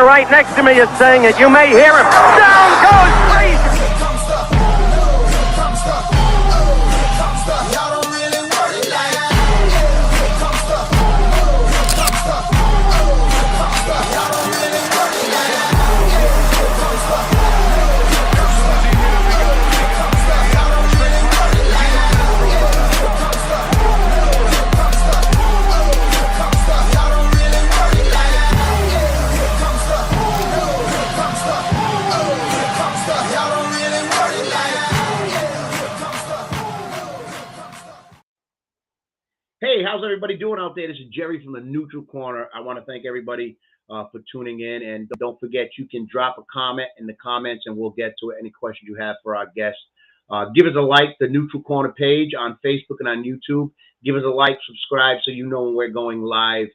Right next to me is saying it. You may hear him. Down goes Frazier. Hey, how's everybody doing out there? This is Jerry from the Neutral Corner. I want to thank everybody for tuning in. And don't forget, you can drop a comment in the comments and we'll get to any questions you have for our guests. Give us a like, the Neutral Corner page on Facebook and on YouTube. Give us a like, subscribe so you know when we're going live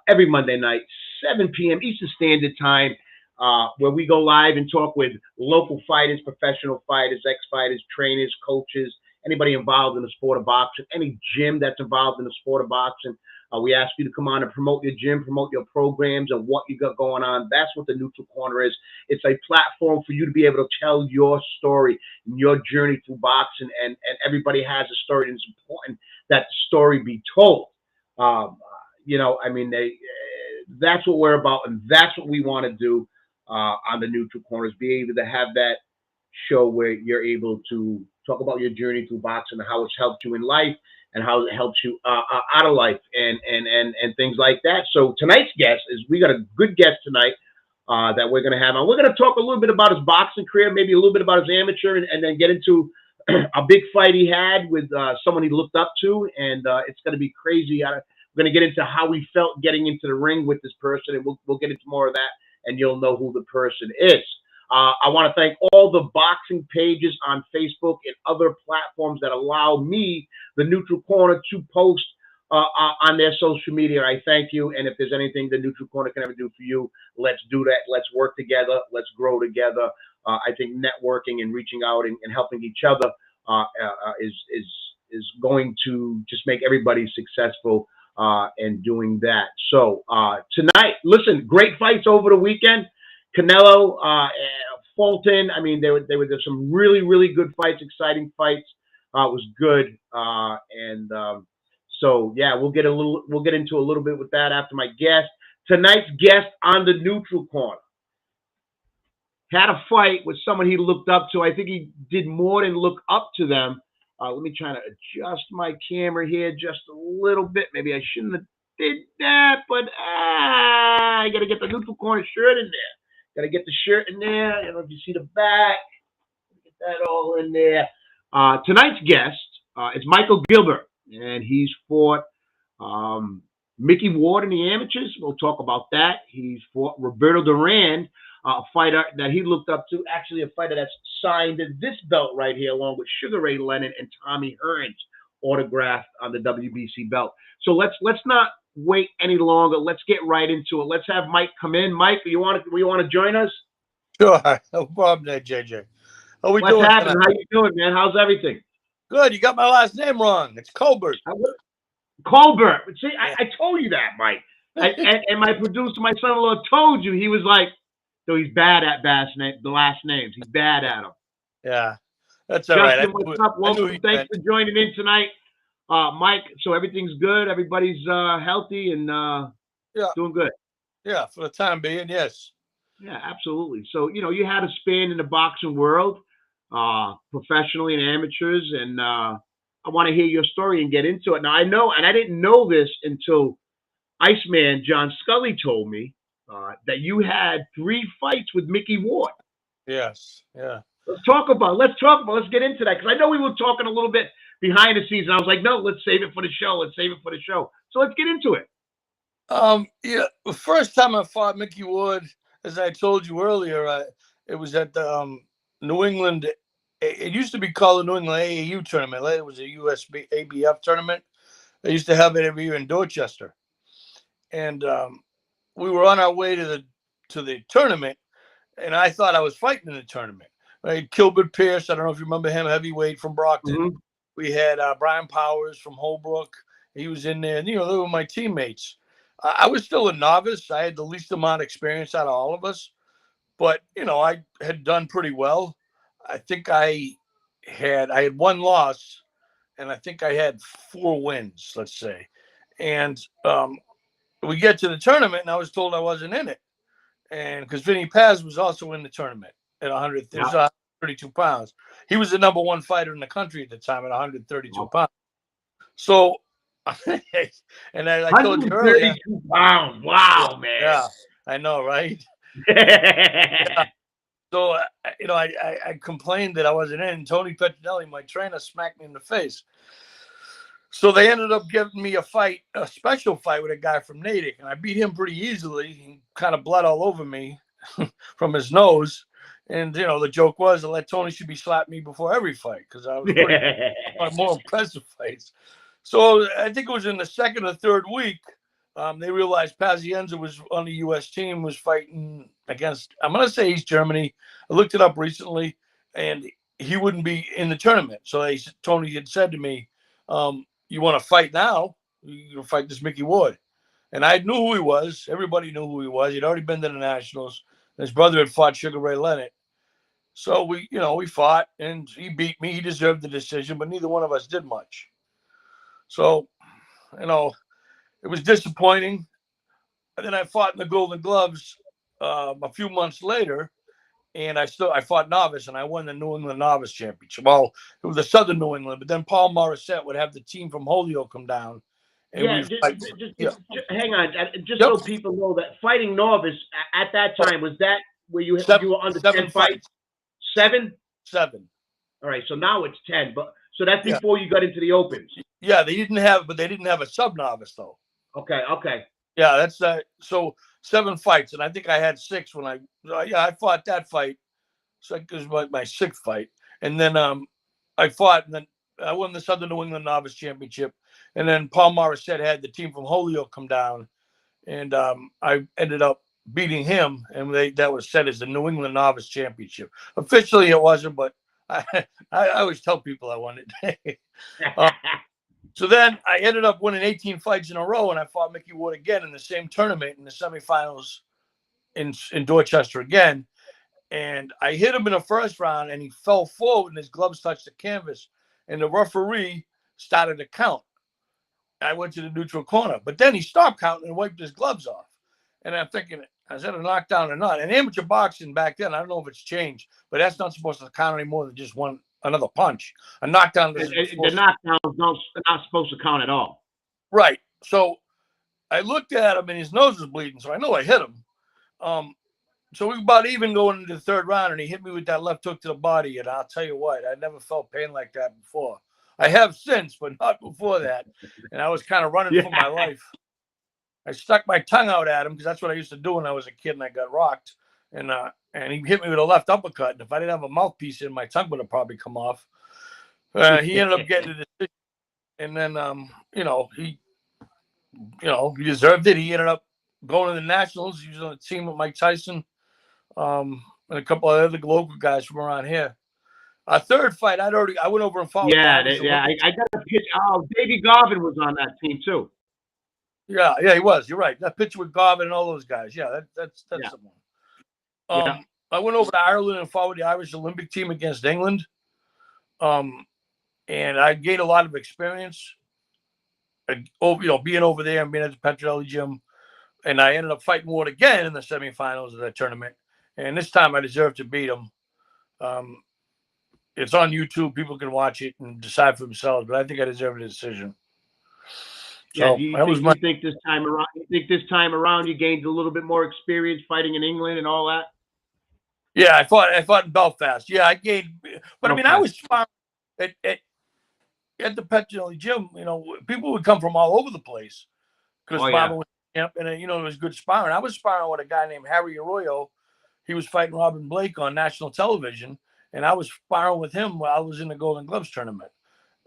every Monday night, 7 p.m. Eastern Standard Time, where we go live and talk with local fighters, professional fighters, ex-fighters, trainers, coaches, anybody involved in the sport of boxing, any gym that's involved in the sport of boxing. We ask you to come on and promote your gym, promote your programs and what you got going on. That's what the Neutral Corner is. It's a platform for you to be able to tell your story and your journey through boxing. And everybody has a story, and it's important that the story be told. That's what we're about, and that's what we want to do on the Neutral Corner, is be able to have that show where you're able to talk about your journey through boxing and how it's helped you in life and how it helps you out of life and things like that. So tonight's guest we got a good guest tonight that we're going to have on. We're going to talk a little bit about his boxing career, maybe a little bit about his amateur, and then get into a big fight he had with someone he looked up to. And it's going to be crazy. We're going to get into how he felt getting into the ring with this person, and we'll get into more of that, and you'll know who the person is. I want to thank all the boxing pages on Facebook and other platforms that allow me, the Neutral Corner, to post on their social media. I thank you. And if there's anything the Neutral Corner can ever do for you, let's do that. Let's work together. Let's grow together. I think networking and reaching out and helping each other is going to just make everybody successful in doing that. So tonight, listen, great fights over the weekend. Canelo, Fulton. I mean, there were some really, really good fights, exciting fights. It was good, so yeah, we'll get into a little bit with that after my guest. Tonight's guest on the Neutral Corner had a fight with someone he looked up to. I think he did more than look up to them. Let me try to adjust my camera here just a little bit. Maybe I shouldn't have did that, but I got to get the Neutral Corner shirt in there. Got to get the shirt in there. I don't know if you see the back. Get that all in there. Tonight's guest is Michael Gilbert, and he's fought Mickey Ward in the amateurs. We'll talk about that. He's fought Roberto Duran, a fighter that he looked up to, actually a fighter that's signed this belt right here, along with Sugar Ray Leonard and Tommy Hearns, autographed on the WBC belt. So let's not wait any longer. Let's get right into it. Let's have Mike come in. Mike, you want to join us? Sure. No problem there, JJ. How we What's doing? Happening? How you doing, man? How's everything? Good. You got my last name wrong. It's Colbert. Colbert. See, I told you that, Mike. And my producer, my son-in-law, told you. He was like, so he's bad at the last names. He's bad at them. Yeah. That's all right. What's up? Welcome. Thanks for joining in tonight. Mike, so everything's good. Everybody's healthy and doing good. Yeah, for the time being, yes. Yeah, absolutely. So, you had a span in the boxing world, professionally and amateurs, and I want to hear your story and get into it. Now, I know, and I didn't know this until Iceman John Scully told me that you had 3 fights with Mickey Ward. Yes, yeah. Let's get into that, because I know we were talking a little bit behind the scenes, and I was like, no, let's save it for the show. So let's get into it. Yeah, the first time I fought Mickey Ward, as I told you earlier, it was at the New England. It used to be called the New England AAU tournament. Later, it was a USB ABF tournament. They used to have it every year in Dorchester, and we were on our way to the tournament, and I thought I was fighting in the tournament. Right, Gilbert Pierce. I don't know if you remember him, heavyweight from Brockton. Mm-hmm. We had Brian Powers from Holbrook. He was in there. And, they were my teammates. I was still a novice. I had the least amount of experience out of all of us, but I had done pretty well. I think I had one loss, and I think I had 4 wins, let's say. And we get to the tournament, and I was told I wasn't in it, and because Vinny Paz was also in the tournament at 100, it was 132 pounds. He was the number one fighter in the country at the time at 132 pounds. So, and I told you earlier, 132 pounds. Wow, man. Yeah, I know, right? Yeah. So, I complained that I wasn't in. Tony Petronelli, my trainer, smacked me in the face. So they ended up giving me a special fight with a guy from Natick, and I beat him pretty easily. He kind of bled all over me from his nose. And, the joke was to let Tony should be slapping me before every fight because I was pretty more impressive fights. So I think it was in the second or third week, they realized Pazienza was on the U.S. team, was fighting against, I'm going to say East Germany. I looked it up recently, and he wouldn't be in the tournament. So Tony had said to me, you want to fight now? You fight this Mickey Ward. And I knew who he was. Everybody knew who he was. He'd already been to the Nationals. His brother had fought Sugar Ray Leonard. So we fought, and he beat me. He deserved the decision, but neither one of us did much. So, it was disappointing. And then I fought in the Golden Gloves a few months later, and I fought novice, and I won the New England Novice Championship. Well, it was the Southern New England, but then Paul Morissette would have the team from Holyoke come down. And just hang on. Just so people know that fighting novice at that time, was that where you were under 10 fights? 7? 7. All right, so now it's 10, but so that's before you got into the opens. Yeah, they didn't have a sub novice though. Okay. Yeah, that's that. So 7 fights, and I think I had 6 when I fought that fight. So it was my 6th fight, and then I fought, and then I won the Southern New England Novice Championship, and then Paul Morissette had the team from Holyoke come down, and I ended up beating him, and that was set as the New England Novice Championship. Officially, it wasn't, but I always tell people I won it. So then I ended up winning 18 fights in a row, and I fought Mickey Ward again in the same tournament in the semifinals in Dorchester again. And I hit him in the first round, and he fell forward, and his gloves touched the canvas. And the referee started to count. I went to the neutral corner, but then he stopped counting and wiped his gloves off. And I'm thinking, is that a knockdown or not? And amateur boxing back then, I don't know if it's changed, but that's not supposed to count any more than just another punch. A knockdown. The knockdown is not supposed to count at all. Right. So I looked at him, and his nose was bleeding, so I know I hit him. So we were about even going into the third round, and he hit me with that left hook to the body. And I'll tell you what, I never felt pain like that before. I have since, but not before that. And I was kind of running for my life. I stuck my tongue out at him because that's what I used to do when I was a kid and I got rocked. And he hit me with a left uppercut. And if I didn't have a mouthpiece in, my tongue would have probably come off. He ended up getting the decision. And then, he deserved it. He ended up going to the Nationals. He was on a team with Mike Tyson. And a couple of other local guys from around here. Our third fight, I went over and fought. I got a pitch. Oh, Davey Garvin was on that team too. Yeah, he was. You're right. That picture with Garvin and all those guys. Yeah, that's someone. I went over to Ireland and fought with the Irish Olympic team against England. And I gained a lot of experience. Being over there and being at the Petronelli gym, and I ended up fighting Ward again in the semifinals of that tournament. And this time I deserved to beat him. It's on YouTube. People can watch it and decide for themselves. But I think I deserved a decision. So you think this time around you gained a little bit more experience fighting in England and all that? Yeah, I fought in Belfast. Yeah, I gained. But I mean, I was sparring at the Petronelli gym. People would come from all over the place because Baba was camp, and it was good sparring. I was sparring with a guy named Harry Arroyo. He was fighting Robin Blake on national television, and I was sparring with him while I was in the Golden Gloves tournament.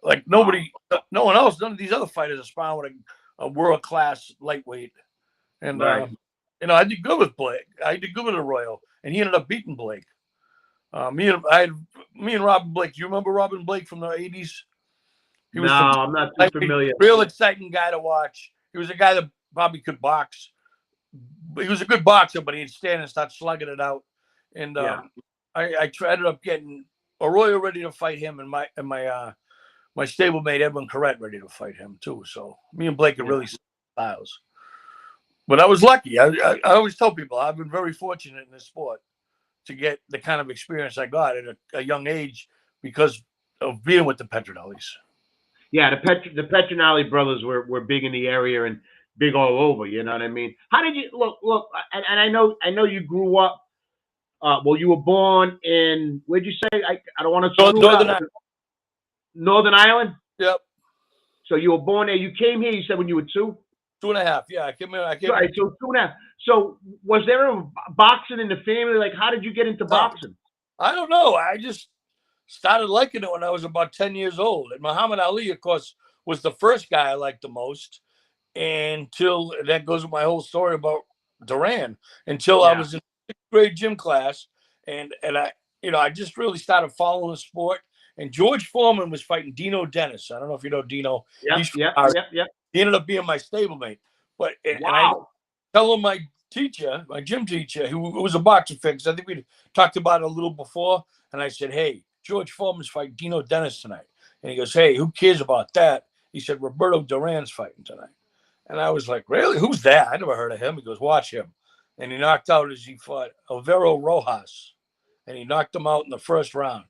Like no one else, none of these other fighters are sparring with a world-class lightweight. And, I did good with Blake. I did good with Arroyo, and he ended up beating Blake. Me and Robin Blake. Do you remember Robin Blake from the 80s? I'm not too familiar. Real exciting guy to watch. He was a guy that probably could box. He was a good boxer, but he'd stand and start slugging it out. And I ended up getting Arroyo ready to fight him, and my stablemate Edwin Corrette ready to fight him too. So me and Blake are really styles. But I was lucky. I always tell people I've been very fortunate in this sport to get the kind of experience I got at a young age because of being with the Petronellis. Yeah, the Petronelli brothers were big in the area and big all over. You know what I mean? How did you look? And I know you grew up. Well, you were born in, where'd you say? I don't want to screw Northern up. Northern Ireland? Yep. So you were born there. You came here, you said, when you were 2? 2.5. Yeah, I came here. Right, so 2.5. So was there a boxing in the family? Like, how did you get into boxing? I don't know. I just started liking it when I was about 10 years old. And Muhammad Ali, of course, was the first guy I liked the most. Until that goes with my whole story about Duran. Until I was in 6th grade gym class, and I just really started following the sport. And George Foreman was fighting Dino Dennis. I don't know if you know Dino. Yep. He ended up being my stablemate. But and I tell him my teacher, my gym teacher, who was a boxing fan, because I think we talked about it a little before. And I said, hey, George Foreman's fighting Dino Dennis tonight. And he goes, hey, who cares about that? He said, Roberto Duran's fighting tonight. And I was like, really? Who's that? I never heard of him. He goes, watch him. And he knocked out as he fought Alvaro Rojas. And he knocked him out in the first round.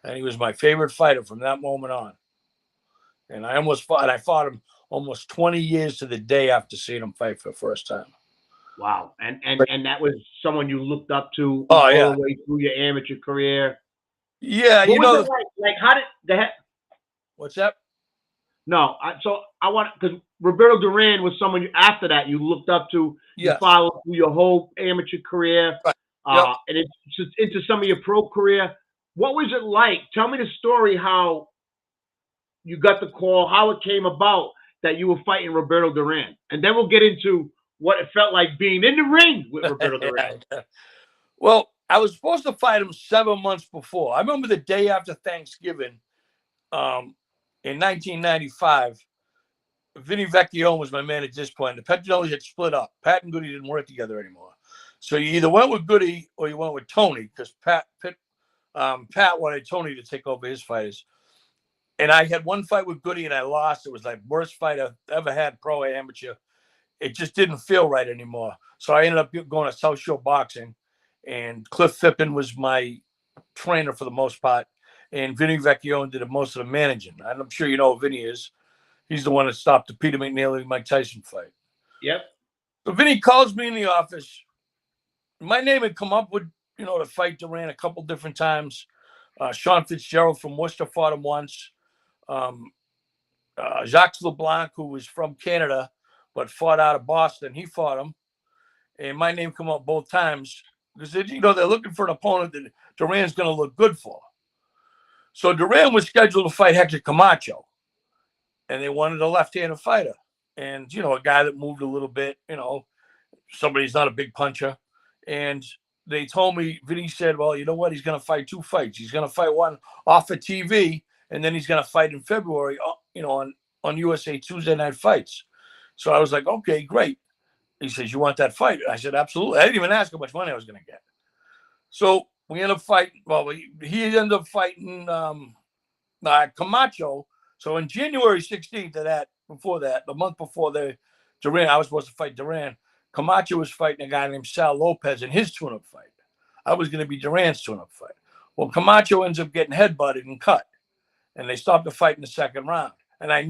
And he was my favorite fighter from that moment on. And I fought him almost 20 years to the day after seeing him fight for the first time. Wow. And that was someone you looked up to all the way through your amateur career. Yeah, what was it like how did the heck? What's that? No, I want, because Roberto Duran was someone after that you looked up to. You followed through your whole amateur career, and it's into some of your pro career. What was it like? Tell me the story how you got the call, how it came about that you were fighting Roberto Duran, and then we'll get into what it felt like being in the ring with Roberto Duran. Well, I was supposed to fight him 7 months before. I remember the day after Thanksgiving. In 1995, Vinny Vecchione was my man at this point. The Petronellis had split up. Pat and Goody didn't work together anymore. So you either went with Goody or you went with Tony, because Pat wanted Tony to take over his fighters. And I had one fight with Goody and I lost. It was like worst fight I've ever had, pro or amateur. It just didn't feel right anymore. So I ended up going to South Shore Boxing, and Cliff Phippen was my trainer for the most part. And Vinny Vecchione did most of the managing. And I'm sure you know who Vinny is. He's the one that stopped the Peter McNeely Mike Tyson fight. Yep. So Vinny calls me in the office. My name had come up with, to fight Duran a couple different times. Sean Fitzgerald from Worcester fought him once. Jacques LeBlanc, who was from Canada but fought out of Boston, he fought him. And my name come up both times because they're looking for an opponent that Duran's going to look good for. So Duran was scheduled to fight Hector Camacho, and they wanted a left-handed fighter. And, a guy that moved a little bit, somebody's not a big puncher. And they told me, Vinny said, well, you know what? He's going to fight 2 fights. He's going to fight one off of TV, and then he's going to fight in February, on USA Tuesday Night Fights. So I was like, okay, great. He says, you want that fight? I said, absolutely. I didn't even ask how much money I was going to get. So we ended up fighting. Well, he ended up fighting Camacho. So in January 16th of that, the month before Duran, I was supposed to fight Duran. Camacho was fighting a guy named Sal Lopez in his tune-up fight. I was going to be Duran's tune-up fight. Well, Camacho ends up getting headbutted and cut, and they stopped the fight in the second round. And I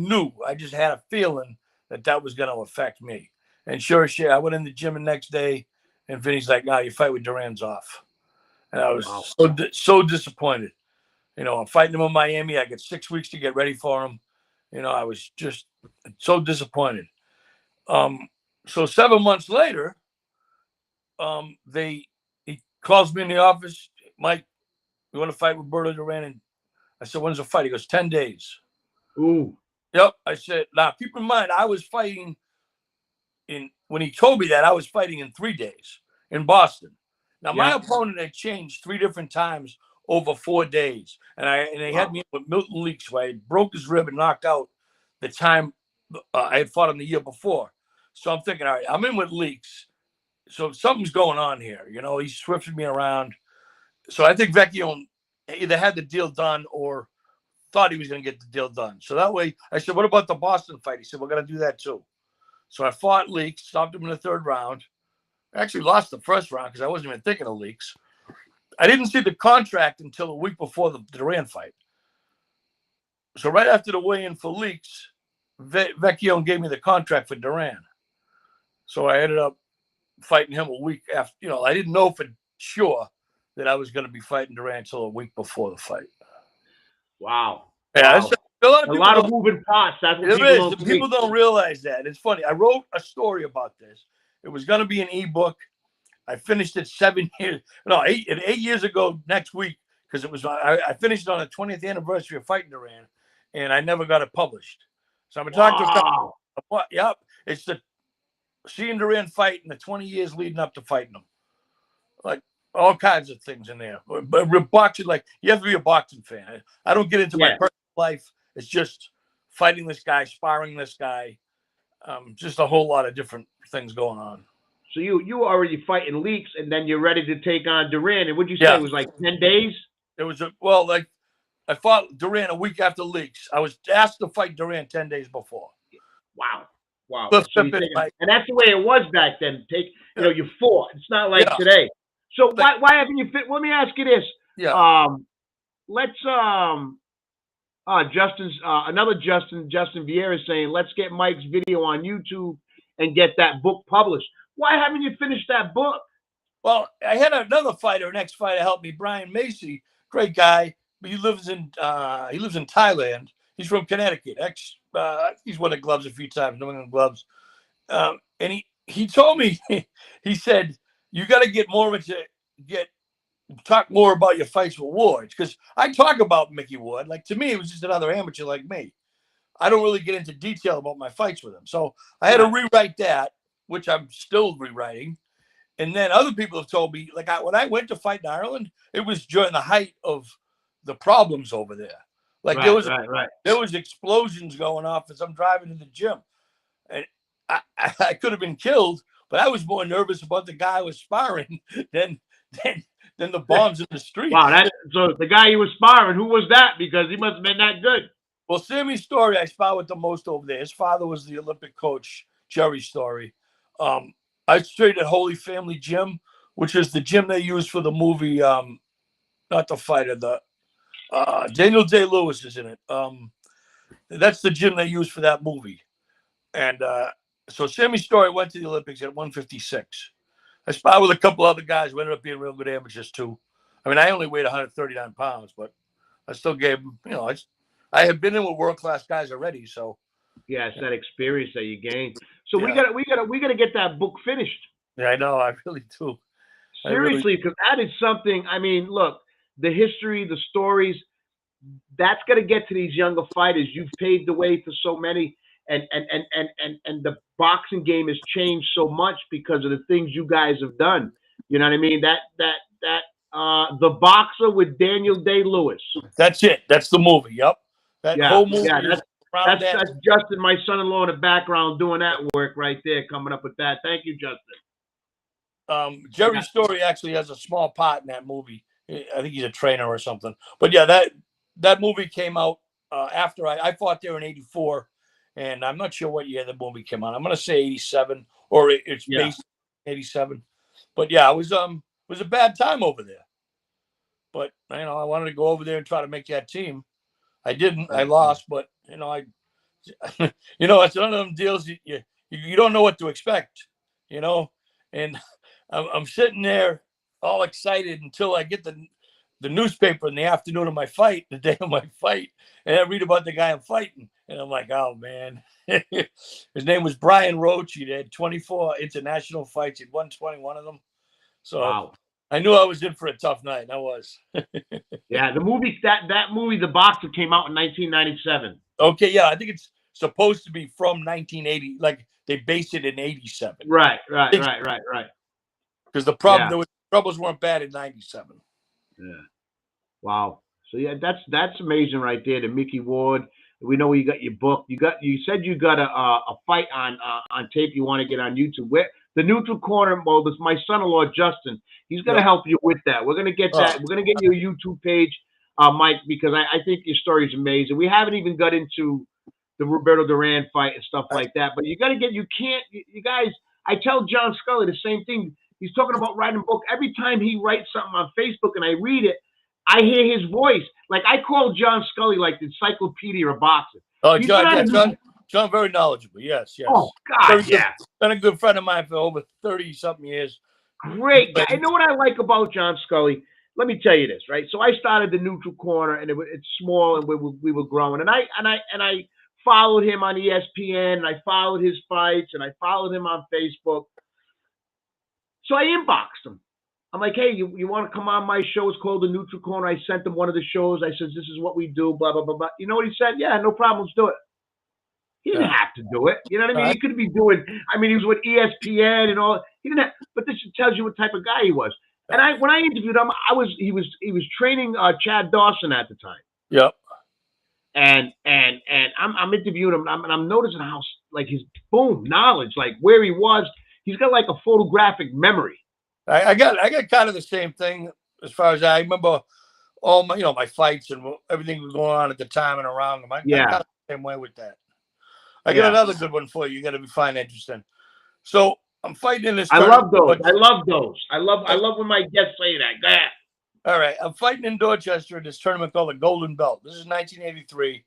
just had a feeling that was going to affect me. And sure as shit, I went in the gym the next day, and Vinny's like, "No, your fight with Duran's off." And I was so disappointed. I'm fighting him in Miami. I get 6 weeks to get ready for him. I was just so disappointed. So 7 months later, he calls me in the office. Mike, you want to fight Roberto Duran? And I said, when's the fight? He goes, 10 days. Ooh. Yep. I said, now keep in mind, I was fighting when he told me that, I was fighting in 3 days in Boston. Now, my opponent had changed 3 different times over 4 days. And they had me with Milton Leaks, where I broke his rib and knocked out the time I had fought him the year before. So I'm thinking, all right, I'm in with Leaks. So something's going on here. You know, he's swifting me around. So I think Vecchio either had the deal done or thought he was going to get the deal done. So that way, I said, what about the Boston fight? He said, we're going to do that too. So I fought Leaks, stopped him in the third round. I actually lost the first round because I wasn't even thinking of Leaks. I didn't see the contract until a week before the Duran fight. So right after the weigh-in for Leaks, Vecchio gave me the contract for Duran. So I ended up fighting him a week after. You know, I didn't know for sure that I was going to be fighting Duran until a week before the fight. Wow. Yeah, Wow. a lot of moving parts. That's what people don't see. People don't realize that. It's funny. I wrote a story about this. It was going to be an ebook. I finished it 8 years ago next week because it was. I finished it on the 20th anniversary of fighting Duran, and I never got it published. So I'm talking to a couple. Yep, it's the seeing Duran fight in the 20 years leading up to fighting him, like all kinds of things in there. But boxing, like you have to be a boxing fan. I don't get into my personal life. It's just fighting this guy, sparring this guy, just a whole lot of different things going on. So you were already fighting Leaks, and then you're ready to take on Duran. And what'd you say? It was like 10 days? It was like I fought Duran a week after Leaks. I was asked to fight Duran 10 days before. Wow. So and that's the way it was back then. You fought. It's not like today. So why haven't you fit? Let me ask you this. Yeah. Let's Justin Vieira is saying, let's get Mike's video on YouTube and get that book published. Why haven't you finished that book? Well, I had another fighter, an ex-fighter, help me, Brian Macy, great guy. But he lives in Thailand. He's from Connecticut. He's won the gloves a few times, New England gloves. And he told me, he said, you got to get more into talk more about your fights with Ward, because I talk about Mickey Ward. Like, to me, it was just another amateur like me. I don't really get into detail about my fights with him. So I had to rewrite that, which I'm still rewriting. And then other people have told me, like, when I went to fight in Ireland, it was during the height of the problems over there. Like, there was explosions going off as I'm driving to the gym. And I could have been killed, but I was more nervous about the guy I was sparring than the bombs in the street. Wow, so the guy you were sparring, who was that? Because he must have been that good. Well, Sammy Story, I spar with the most over there. His father was the Olympic coach, Jerry Story. I trained at Holy Family Gym, which is the gym they used for the movie, not the fighter, Daniel Day-Lewis is in it. That's the gym they used for that movie. And so Sammy Story went to the Olympics at 156. I sparred with a couple other guys who ended up being real good amateurs too. I mean, I only weighed 139 pounds, but I still gave them, I had been in with world-class guys already, so. Yeah, it's that experience that you gain. So we gotta get that book finished. Yeah, I know. I really do. Seriously, because that is something. I mean, look, the history, the stories. That's gonna get to these younger fighters. You've paved the way for so many, and the boxing game has changed so much because of the things you guys have done. You know what I mean? The Boxer with Daniel Day-Lewis. That's it. That's the movie. Yep. That whole movie. Yeah, that's Justin, my son-in-law, in the background doing that work right there, coming up with that. Thank you, Justin. Jerry Story actually has a small part in that movie. I think he's a trainer or something. But yeah, that movie came out after I fought there in '84, and I'm not sure what year the movie came out. I'm going to say '87, or it's based in '87. But yeah, it was a bad time over there. But I wanted to go over there and try to make that team. I didn't. I lost, but it's one of them deals you don't know what to expect, and I'm sitting there all excited until I get the newspaper in the afternoon of my fight, the day of my fight, and I read about the guy I'm fighting, and I'm like, oh man. His name was Brian Roach. He had 24 international fights. He'd won 21 of them. So wow. I knew I was in for a tough night. I was. Yeah, the movie that movie, The Boxer, came out in 1997. Okay, yeah, I think it's supposed to be from 1980. Like they based it in '87. Right. Because the troubles weren't bad in '97. Yeah. Wow. So yeah, that's amazing right there. The Mickey Ward, We know you got your book. You said you got a fight on tape. You want to get on YouTube. Where the Neutral Corner? Well, this my son-in-law Justin. He's gonna Yep. help you with that. We're gonna get that. We're gonna get you a YouTube page, Mike, because I think your story is amazing. We haven't even got into the Roberto Duran fight and stuff like that. But you got to get. You can't. You guys. I tell John Scully the same thing. He's talking about writing a book. Every time he writes something on Facebook and I read it, I hear his voice. Like I call John Scully like the encyclopedia of boxing. Oh, John, very knowledgeable. Yes. Oh God, yeah. Been a good friend of mine for over 30-something years. Great guy. I know what I like about John Scully. Let me tell you this, right? So I started the Neutral Corner, and it's small, and we were growing. And I followed him on ESPN, and I followed his fights, and I followed him on Facebook. So I inboxed him. I'm like, hey, you want to come on my show? It's called the Neutral Corner. I sent him one of the shows. I said, this is what we do, blah, blah, blah, blah. You know what he said? Yeah, no problem. Let's do it. He didn't have to do it. You know what I mean? He could be doing, he was with ESPN and all. He didn't have, but this tells you what type of guy he was. And when I interviewed him, he was training Chad Dawson at the time. Yep. And I'm interviewing him, and I'm noticing how like his knowledge, like where he was. He's got like a photographic memory. I got kind of the same thing as far as I remember all my my fights and everything was going on at the time and around them. I got the same way with that. I got another good one for you. You got to find interesting. So I'm fighting in this. I love those. I love when my guests say that. Go ahead. All right, I'm fighting in Dorchester in this tournament called the Golden Belt. This is 1983.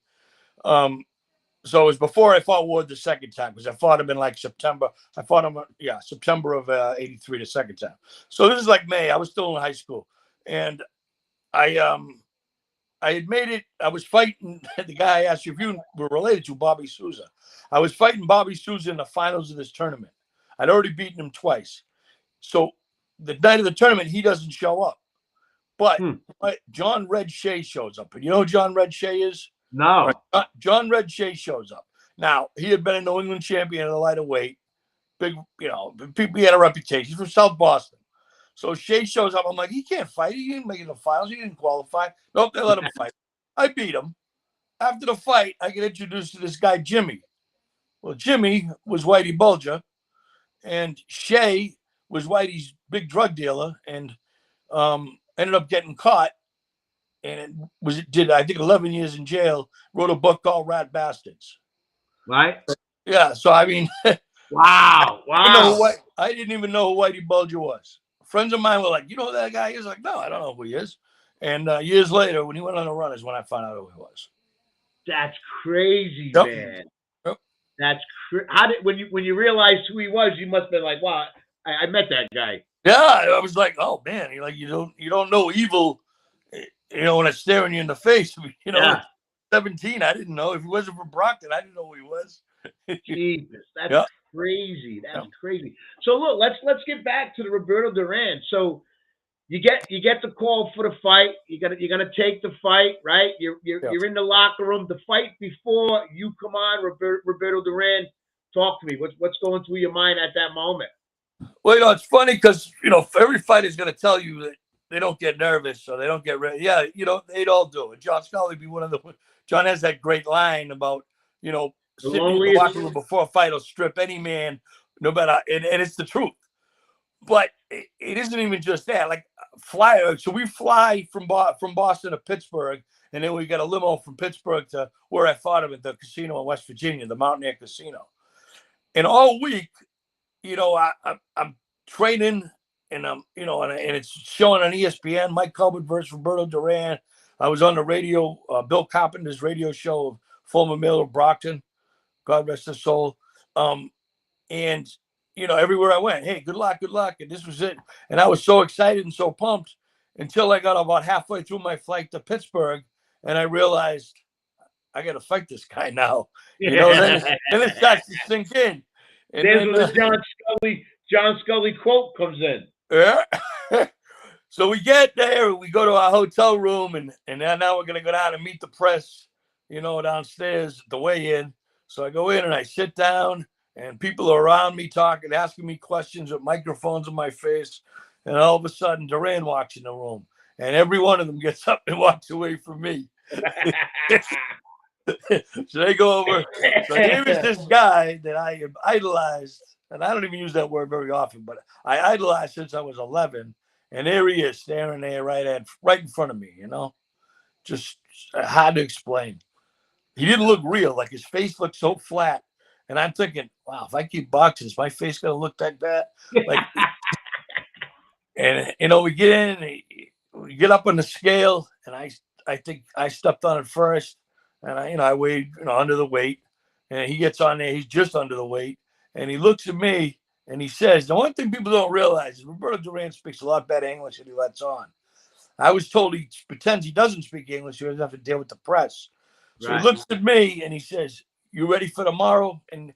So it was before I fought Ward the second time because I fought him in like September. I fought him, September of '83 the second time. So this is like May. I was still in high school, and I had made it. I was fighting the guy I asked you if you were related to, Bobby Souza. I was fighting Bobby Souza in the finals of this tournament. I'd already beaten him twice. So the night of the tournament, he doesn't show up. But John Red Shea shows up. And you know who John Red Shea is? No. John Red Shea shows up. Now, he had been a New England champion at a lighter weight. Big, he had a reputation. He's from South Boston. So Shea shows up. I'm like, he can't fight. He didn't make it in the finals. He didn't qualify. Nope, they let him fight. I beat him. After the fight, I get introduced to this guy, Jimmy. Well, Jimmy was Whitey Bulger, and Shea was Whitey's big drug dealer, and ended up getting caught, and did I think 11 years in jail. Wrote a book called Rat Bastards. Right? Yeah. So I mean, wow. I didn't even know who Whitey Bulger was. Friends of mine were like, you know who that guy is? Like, no, I don't know who he is. And years later, when he went on the run, is when I found out who he was. That's crazy, man. Yep. That's how did when you realized who he was, you must have been like, wow, I met that guy. Yeah, I was like, oh man, you don't know evil, when it's staring you in the face. 17, I didn't know. If he wasn't from Brockton, I didn't know who he was. Jesus, that's crazy. That's crazy. So look, let's get back to the Roberto Duran. So you get the call for the fight. You're gonna take the fight, right? You're in the locker room. The fight before you come on, Roberto Duran. Talk to me. What's going through your mind at that moment? Well, it's funny because every fighter is going to tell you that they don't get nervous or they don't get ready. Yeah, they'd all do it. John Scully be one of the. John has that great line about sitting in the locker room before a fight will strip any man, no matter, and it's the truth. But it isn't even just that. Like so we fly from Boston to Pittsburgh, and then we got a limo from Pittsburgh to where I fought him at the casino in West Virginia, the Mountaineer Casino. And all week, I'm training, and and it's showing on ESPN. Mike Colbert versus Roberto Duran. I was on the radio, Bill Carpenter's radio show of former mayor of Brockton, God rest his soul. And everywhere I went, hey, good luck, and this was it. And I was so excited and so pumped until I got about halfway through my flight to Pittsburgh, and I realized I got to fight this guy now. Then it starts to sink in. And then the John Scully quote comes in. Yeah. So we get there, we go to our hotel room, and now we're gonna go down and meet the press, downstairs at the weigh-in. So I go in and I sit down, and people are around me talking, asking me questions with microphones in my face, and all of a sudden Duran walks in the room, and every one of them gets up and walks away from me. So they go over. So here is this guy that I idolized, and I don't even use that word very often, but I idolized since I was 11. And there he is, staring there right in front of me. Just hard to explain. He didn't look real. Like his face looked so flat. And I'm thinking, wow, if I keep boxing, is my face gonna look like that? Like, and we get in, we get up on the scale, and I think I stepped on it first, and I weighed under the weight, and he gets on there, he's just under the weight, and he looks at me and he says, the one thing people don't realize is Roberto Duran speaks a lot better English than he lets on. I was told he pretends he doesn't speak English, so he doesn't have to deal with the press. So He looks at me and he says, "You ready for tomorrow?" And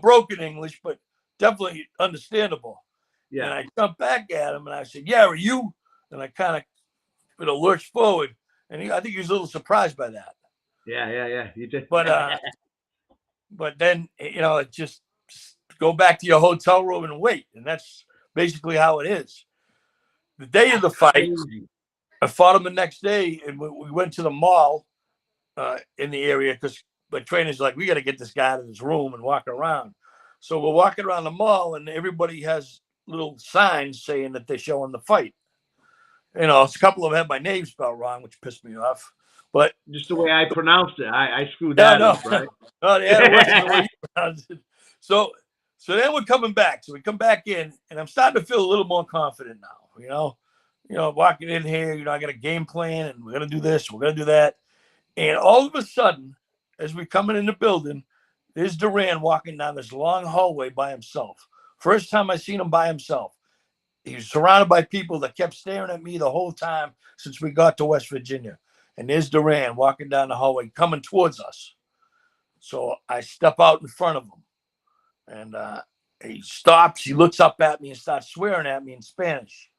broken English, but definitely understandable. Yeah. And I jumped back at him and I said, "Yeah, are you?" And I kind of lurched forward, and I think he was a little surprised by that. Yeah. You did. But then it just go back to your hotel room and wait, and that's basically how it is. The day of the fight, I fought him the next day, and we went to the mall in the area because my trainer's like, we got to get this guy out of his room and walk around. So we're walking around the mall, and everybody has little signs saying that they're showing the fight. A couple of them had my name spelled wrong, which pissed me off. But just the way I pronounced it, I screwed that up, right? Oh, yeah, it wasn't the way you pronounced it. So then we're coming back. So we come back in, and I'm starting to feel a little more confident now. Walking in here, I got a game plan, and we're gonna do this, we're gonna do that. And all of a sudden, as we're coming in the building, there's Duran walking down this long hallway by himself. First time I seen him by himself. He was surrounded by people that kept staring at me the whole time since we got to West Virginia. And there's Duran walking down the hallway, coming towards us. So I step out in front of him. And he stops, he looks up at me and starts swearing at me in Spanish.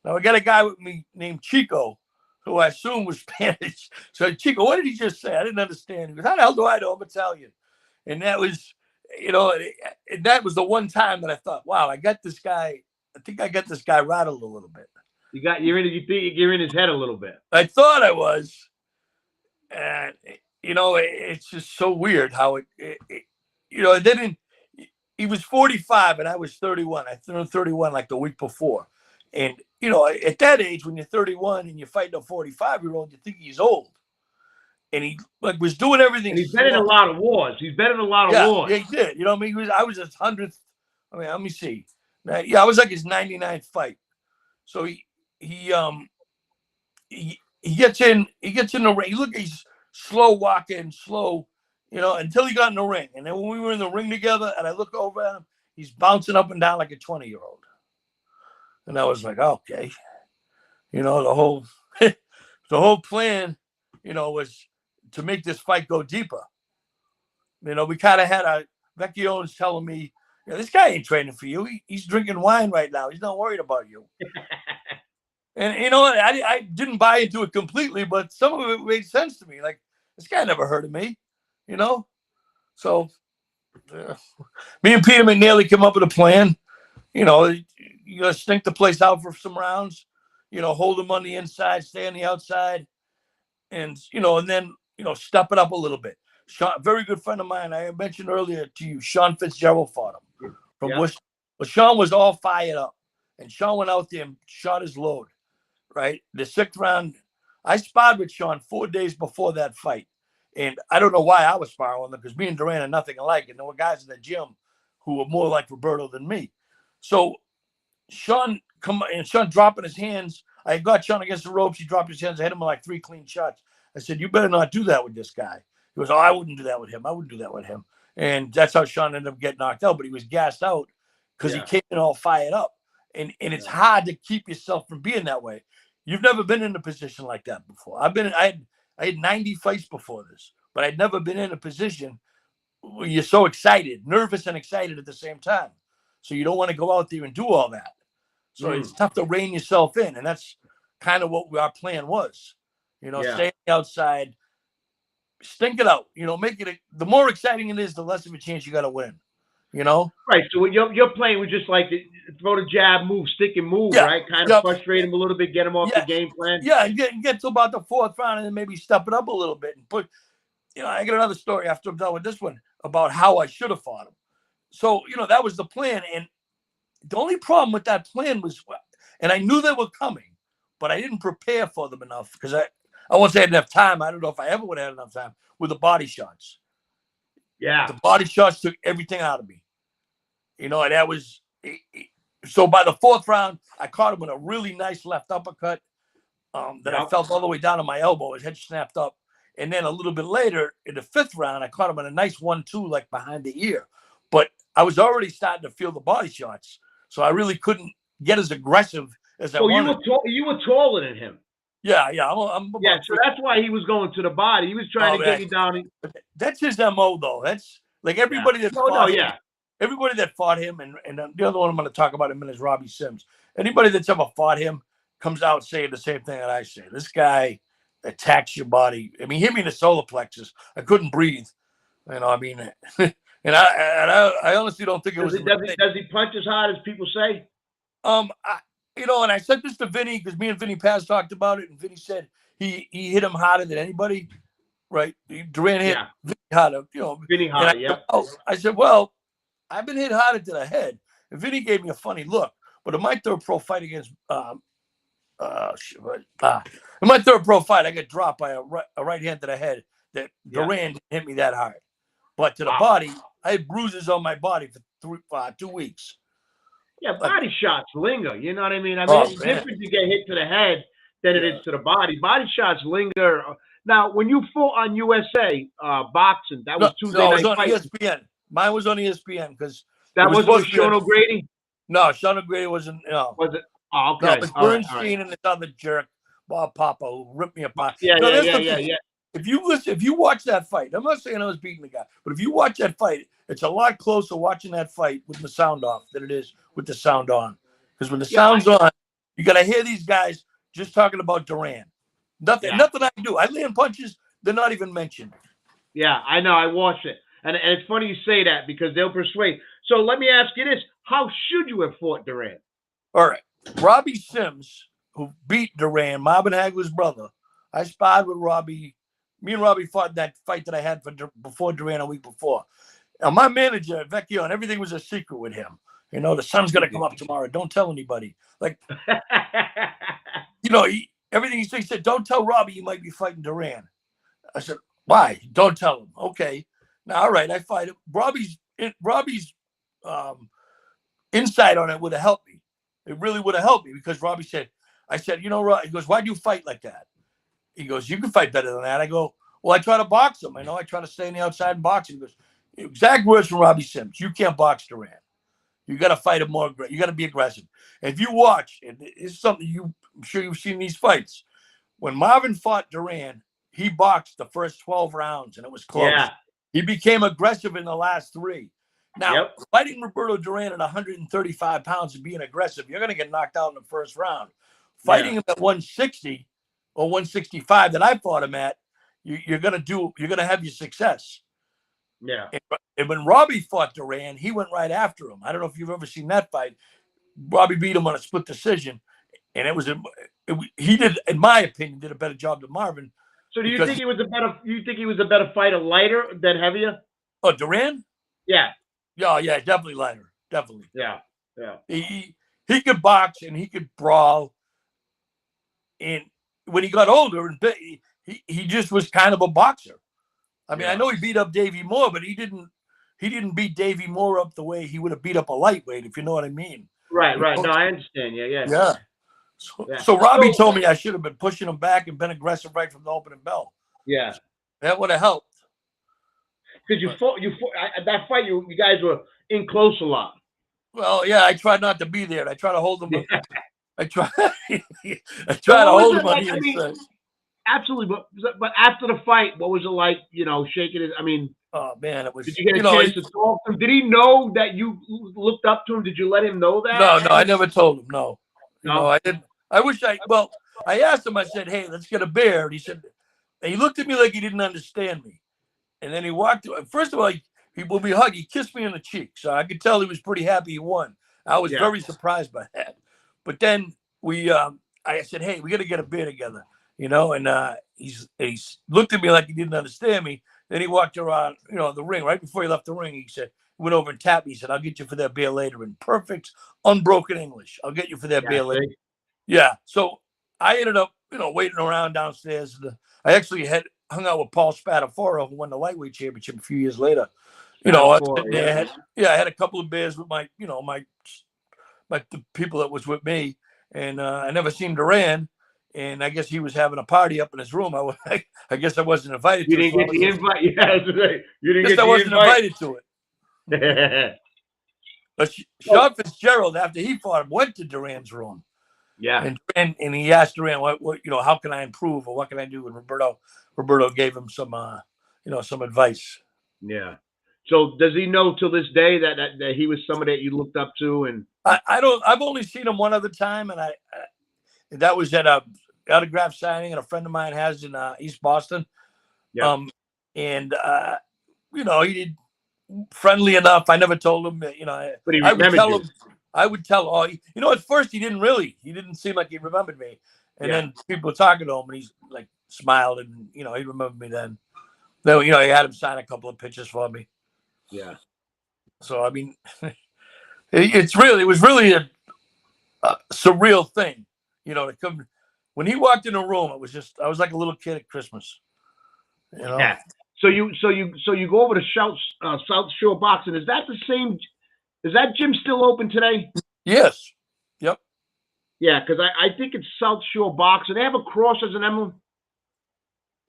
Now, I got a guy with me named Chico, who I assume was Spanish. So, Chico, what did he just say? I didn't understand. He goes, how the hell do I know? I'm Italian. And that was, that was the one time that I thought, wow, I think I got this guy rattled a little bit. You think you're in his head a little bit. I thought I was. And, it's just so weird how it didn't. He was 45 and I was 31. I turned 31 like the week before. And, at that age, when you're 31 and you're fighting a 45-year-old, you think he's old. And he was doing everything. And he's been in a lot of wars. He's been in a lot of wars. Yeah, he did. I was his 100th. Let me see. Yeah, I was like his 99th fight. So he gets in the ring. He's slow walking, slow, until he got in the ring. And then when we were in the ring together and I look over at him, he's bouncing up and down like a 20-year-old. And I was like, okay, the whole plan, was to make this fight go deeper. We kind of had Vecchione's telling me, this guy ain't training for you. He's drinking wine right now. He's not worried about you. And, I didn't buy into it completely, but some of it made sense to me. Like, this guy never heard of me, So me and Peter McNeely came up with a plan. You got to stink the place out for some rounds, hold him on the inside, stay on the outside, and, and then, step it up a little bit. Sean, very good friend of mine, I mentioned earlier to you, Sean Fitzgerald fought him from Worcester. But Sean was all fired up, and Sean went out there and shot his load, right? The 6th round, I sparred with Sean 4 days before that fight, and I don't know why I was sparring with him, because me and Duran are nothing alike, and there were guys in the gym who were more like Roberto than me. So Sean dropping his hands. I got Sean against the ropes. He dropped his hands. I hit him with like 3 clean shots. I said, you better not do that with this guy. He goes, oh, I wouldn't do that with him. I wouldn't do that with him. And that's how Sean ended up getting knocked out. But he was gassed out because he came in all fired up. And it's hard to keep yourself from being that way. You've never been in a position like that before. I had 90 fights before this, but I'd never been in a position where you're so excited, nervous and excited at the same time. So you don't want to go out there and do all that. So it's tough to rein yourself in. And that's kind of what our plan was. Stay outside, stink it out, make it, the more exciting it is, the less of a chance you got to win, Right. So your plan was just like throw the jab, move, stick and move, right? Kind of frustrate him a little bit, get him off the game plan. Yeah, and get to about the 4th round and then maybe step it up a little bit and I got another story after I'm done with this one about how I should have fought him. So, that was the plan. And the only problem with that plan was, and I knew they were coming, but I didn't prepare for them enough because I won't say I didn't have time. I don't know if I ever would have had enough time with the body shots. Yeah. The body shots took everything out of me. And that was so by the fourth round, I caught him with a really nice left uppercut that I felt all the way down to my elbow. His head snapped up. And then a little bit later, in the fifth round, I caught him in a nice 1-2, like behind the ear. But I was already starting to feel the body shots, so I really couldn't get as aggressive as I wanted. You were taller than him. Yeah. I'm so that's why he was going to the body. He was trying to get you down. That's his MO, though. That's like everybody that fought him. Everybody that fought him, and the other one I'm going to talk about in a minute is Robbie Sims. Anybody that's ever fought him comes out saying the same thing that I say. This guy attacks your body. I mean, hit me in the solar plexus. I couldn't breathe. I mean, and I honestly don't think it was. Does he punch as hard as people say? And I said this to Vinny because me and Vinny Paz talked about it, and Vinny said he hit him harder than anybody. Right? Duran hit Vinny harder. Vinny harder. I said, well, I've been hit harder to the head, and Vinny gave me a funny look. But in my third pro fight against in my third pro fight, I got dropped by a right hand to the head that Duran didn't hit me that hard. But to the body, I had bruises on my body for 2 weeks. Yeah, body shots linger. You know what I mean? It's different to get hit to the head than it is to the body. Body shots linger. Now, when you fought on USA boxing, that was Tuesday night on fight. ESPN. Mine was on ESPN because that wasn't with Sean O'Grady. No, Sean O'Grady wasn't. No. Was it? Oh, okay. No, it was Bernstein and this other jerk, Bob Papa, who ripped me apart. Yeah. If you watch that fight, I'm not saying I was beating the guy, but if you watch that fight, it's a lot closer watching that fight with the sound off than it is with the sound on. Because when the sound's on, you got to hear these guys just talking about Duran. Nothing I do. I land punches, they're not even mentioned. Yeah, I know. I watched it. And it's funny you say that because they'll persuade. So let me ask you this. How should you have fought Duran? All right. Robbie Sims, who beat Duran, Marvin Hagler's brother. I sparred with Robbie. Me and Robbie fought that fight that I had before Duran a week before. Now, my manager, Vecchio, and everything was a secret with him. The sun's going to come up tomorrow. Don't tell anybody. Like, everything he said, don't tell Robbie you might be fighting Duran. I said, why? Don't tell him. Okay. Now, all right, I fight him. Robbie's insight on it would have helped me. It really would have helped me because Robbie said, Robbie, he goes, why do you fight like that? He goes, you can fight better than that. I go, well, I try to box him. I try to stay on the outside and box him. He goes, exact words from Robbie Sims. You can't box Duran. You got to fight him more. You got to be aggressive. And if you watch, and it's something I'm sure you've seen these fights. When Marvin fought Duran, he boxed the first 12 rounds and it was close. Yeah. He became aggressive in the last 3. Now, fighting Roberto Duran at 135 pounds and being aggressive, you're going to get knocked out in the first round. Fighting him at 160 or 165 that I fought him at, you're going to have your success. Yeah. And when Robbie fought Duran, he went right after him. I don't know if you've ever seen that fight. Robbie beat him on a split decision, and he did, in my opinion, did a better job than Marvin. So do you think he was a better fighter, lighter than heavier? Oh, Duran? Yeah. Yeah, definitely lighter. Definitely. Yeah. He could box and he could brawl. And when he got older, he just was kind of a boxer. I mean, I know he beat up Davey Moore, but he didn't beat Davey Moore up the way he would have beat up a lightweight, if you know what I mean. Right. No, I understand. Yeah. So Robbie told me I should have been pushing him back and been aggressive right from the opening bell. Yeah. That would have helped. Because you fought that fight. You guys were in close a lot. Well, yeah, I tried not to be there. I try to hold him. I try to hold him on the inside. Absolutely, but after the fight, what was it like? Shaking his. I mean, oh man, it was. Did you get a chance to talk to him? Did he know that you looked up to him? Did you let him know that? No, I never told him. No, I didn't. I wish I. Well, I asked him. I said, "Hey, let's get a beer." And he said, and he looked at me like he didn't understand me. And then he walked. First of all, when we hugged, he kissed me on the cheek, so I could tell he was pretty happy he won. I was very surprised by that. But then I said, "Hey, we got to get a beer together," and he looked at me like he didn't understand me. Then he walked around, the ring. Right before he left the ring, he said, went over and tapped me. He said, "I'll get you for that beer later," in perfect, unbroken English. "I'll get you for that beer later." Yeah. So I ended up, waiting around downstairs. I actually had hung out with Paul Spadafora, who won the lightweight championship a few years later. I had a couple of beers with my the people that was with me, and I never seen Duran. And I guess he was having a party up in his room. I guess I wasn't invited You to it. didn't get the invite. Yeah, you didn't get the invite. I wasn't invited to it. But Sean Fitzgerald, after he fought him, went to Duran's room. Yeah. And he asked Duran, what how can I improve or what can I do? And Roberto gave him some some advice. Yeah. So does he know till this day that he was somebody that you looked up to? And I don't. I've only seen him one other time, and that was at a autograph signing that a friend of mine has in East Boston. Yeah. And he did friendly enough. I never told him, but he remembered you. I would tell. At first he didn't seem like he remembered me, and then people were talking to him, and he's like smiled, and he remembered me then. Then he had him sign a couple of pictures for me. Yeah. So I mean, it was really a surreal thing, to come. When he walked in the room, I was like a little kid at Christmas. Yeah. So you go over to South Shore Boxing. Is that the same? Is that gym still open today? Yes. Yep. Yeah, because I think it's South Shore Boxing. They have a cross as an emblem.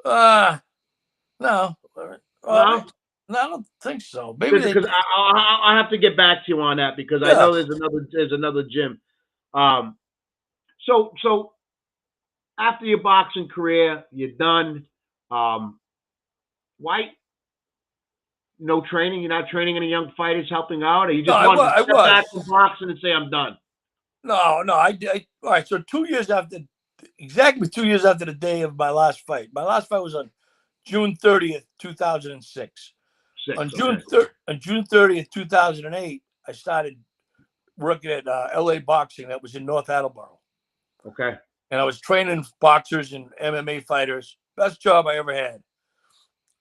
No. No? No, I don't think so. Maybe because I'll have to get back to you on that because I know there's another gym. So after your boxing career, you're done. Why? No training? You're not training any young fighters, helping out, or you just want to step back from boxing and say I'm done? No. I did. All right. So exactly 2 years after the day of my last fight. My last fight was on June 30th, 2006. On June 30th, 2008, I started working at LA Boxing that was in North Attleboro. Okay. And I was training boxers and MMA fighters. Best job I ever had.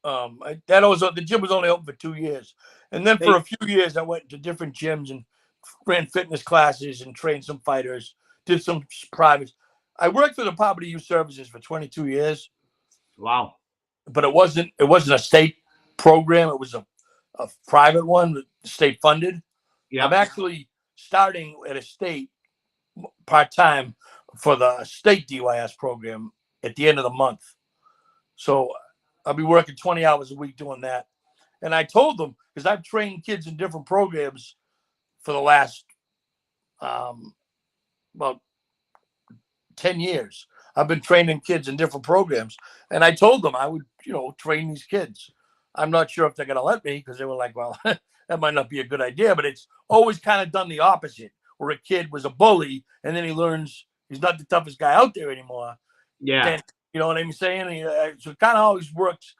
The gym was only open for 2 years. And then for a few years, I went to different gyms and ran fitness classes and trained some fighters, did some privates. I worked for the Poverty Youth Services for 22 years. Wow. But it wasn't a state program. It was a private one, state funded. Yeah. I'm actually starting at a state part-time for the state DYS program at the end of the month. So I'll be working 20 hours a week doing that. And I told them, because I've trained kids in different programs for the last about 10 years. I've been training kids in different programs. And I told them I would, train these kids. I'm not sure if they're going to let me because they were like, well, that might not be a good idea. But it's always kind of done the opposite, where a kid was a bully and then he learns he's not the toughest guy out there anymore. Yeah. Then, you know what I'm saying? So it kind of always works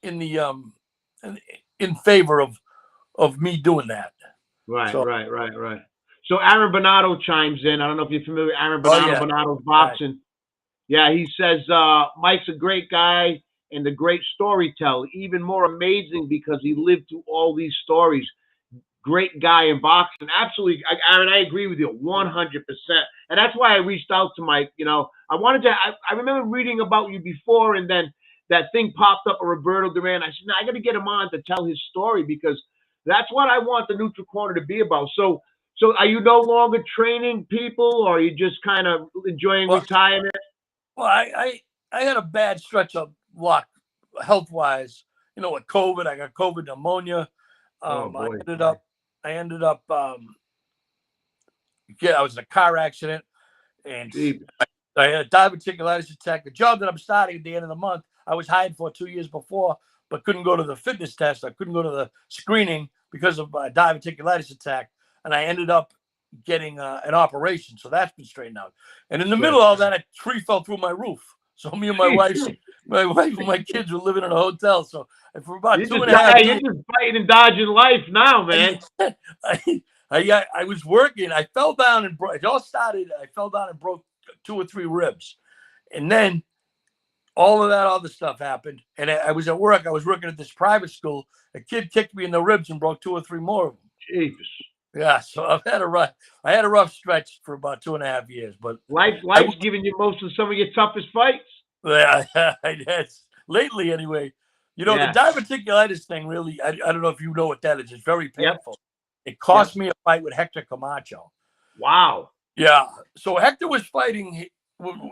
in the in favor of me doing that. Right. So Aaron Bernardo chimes in. I don't know if you're familiar with Aaron Bernardo, Bernardo's boxing. Right. Yeah, he says Mike's a great guy and a great storyteller. Even more amazing because he lived through all these stories. Great guy in boxing. Absolutely, Aaron, I agree with you 100%. And that's why I reached out to Mike. I remember reading about you before, and then that thing popped up of Roberto Duran. I said, no, I got to get him on to tell his story because that's what I want the Neutral Corner to be about. So are you no longer training people, or are you just kind of enjoying retirement? Well, I had a bad stretch of luck, health-wise. With COVID, I got COVID pneumonia. I ended up. I was in a car accident, and I had a diverticulitis attack. The job that I'm starting at the end of the month, I was hired for 2 years before, but couldn't go to the fitness test. I couldn't go to the screening because of a diverticulitis attack, and I ended up getting an operation. So that's been straightened out. And in the middle of all that, a tree fell through my roof. So me and my wife and my kids were living in a hotel. So for about 2.5 years, you're just fighting and dodging life now, man. I was working. I fell down and broke. It all started. I fell down and broke 2 or 3 ribs, and then all of that other stuff happened. And I was at work. I was working at this private school. A kid kicked me in the ribs and broke 2 or 3 more of them. Jesus. Yeah, so I had a rough stretch for about 2.5 years, but Life's giving you most of some of your toughest fights. yeah, lately anyway. You know, the diverticulitis thing really, I don't know if you know what that is. It's very painful. Yep. It cost me a fight with Hector Camacho. Wow. Yeah. So Hector was fighting,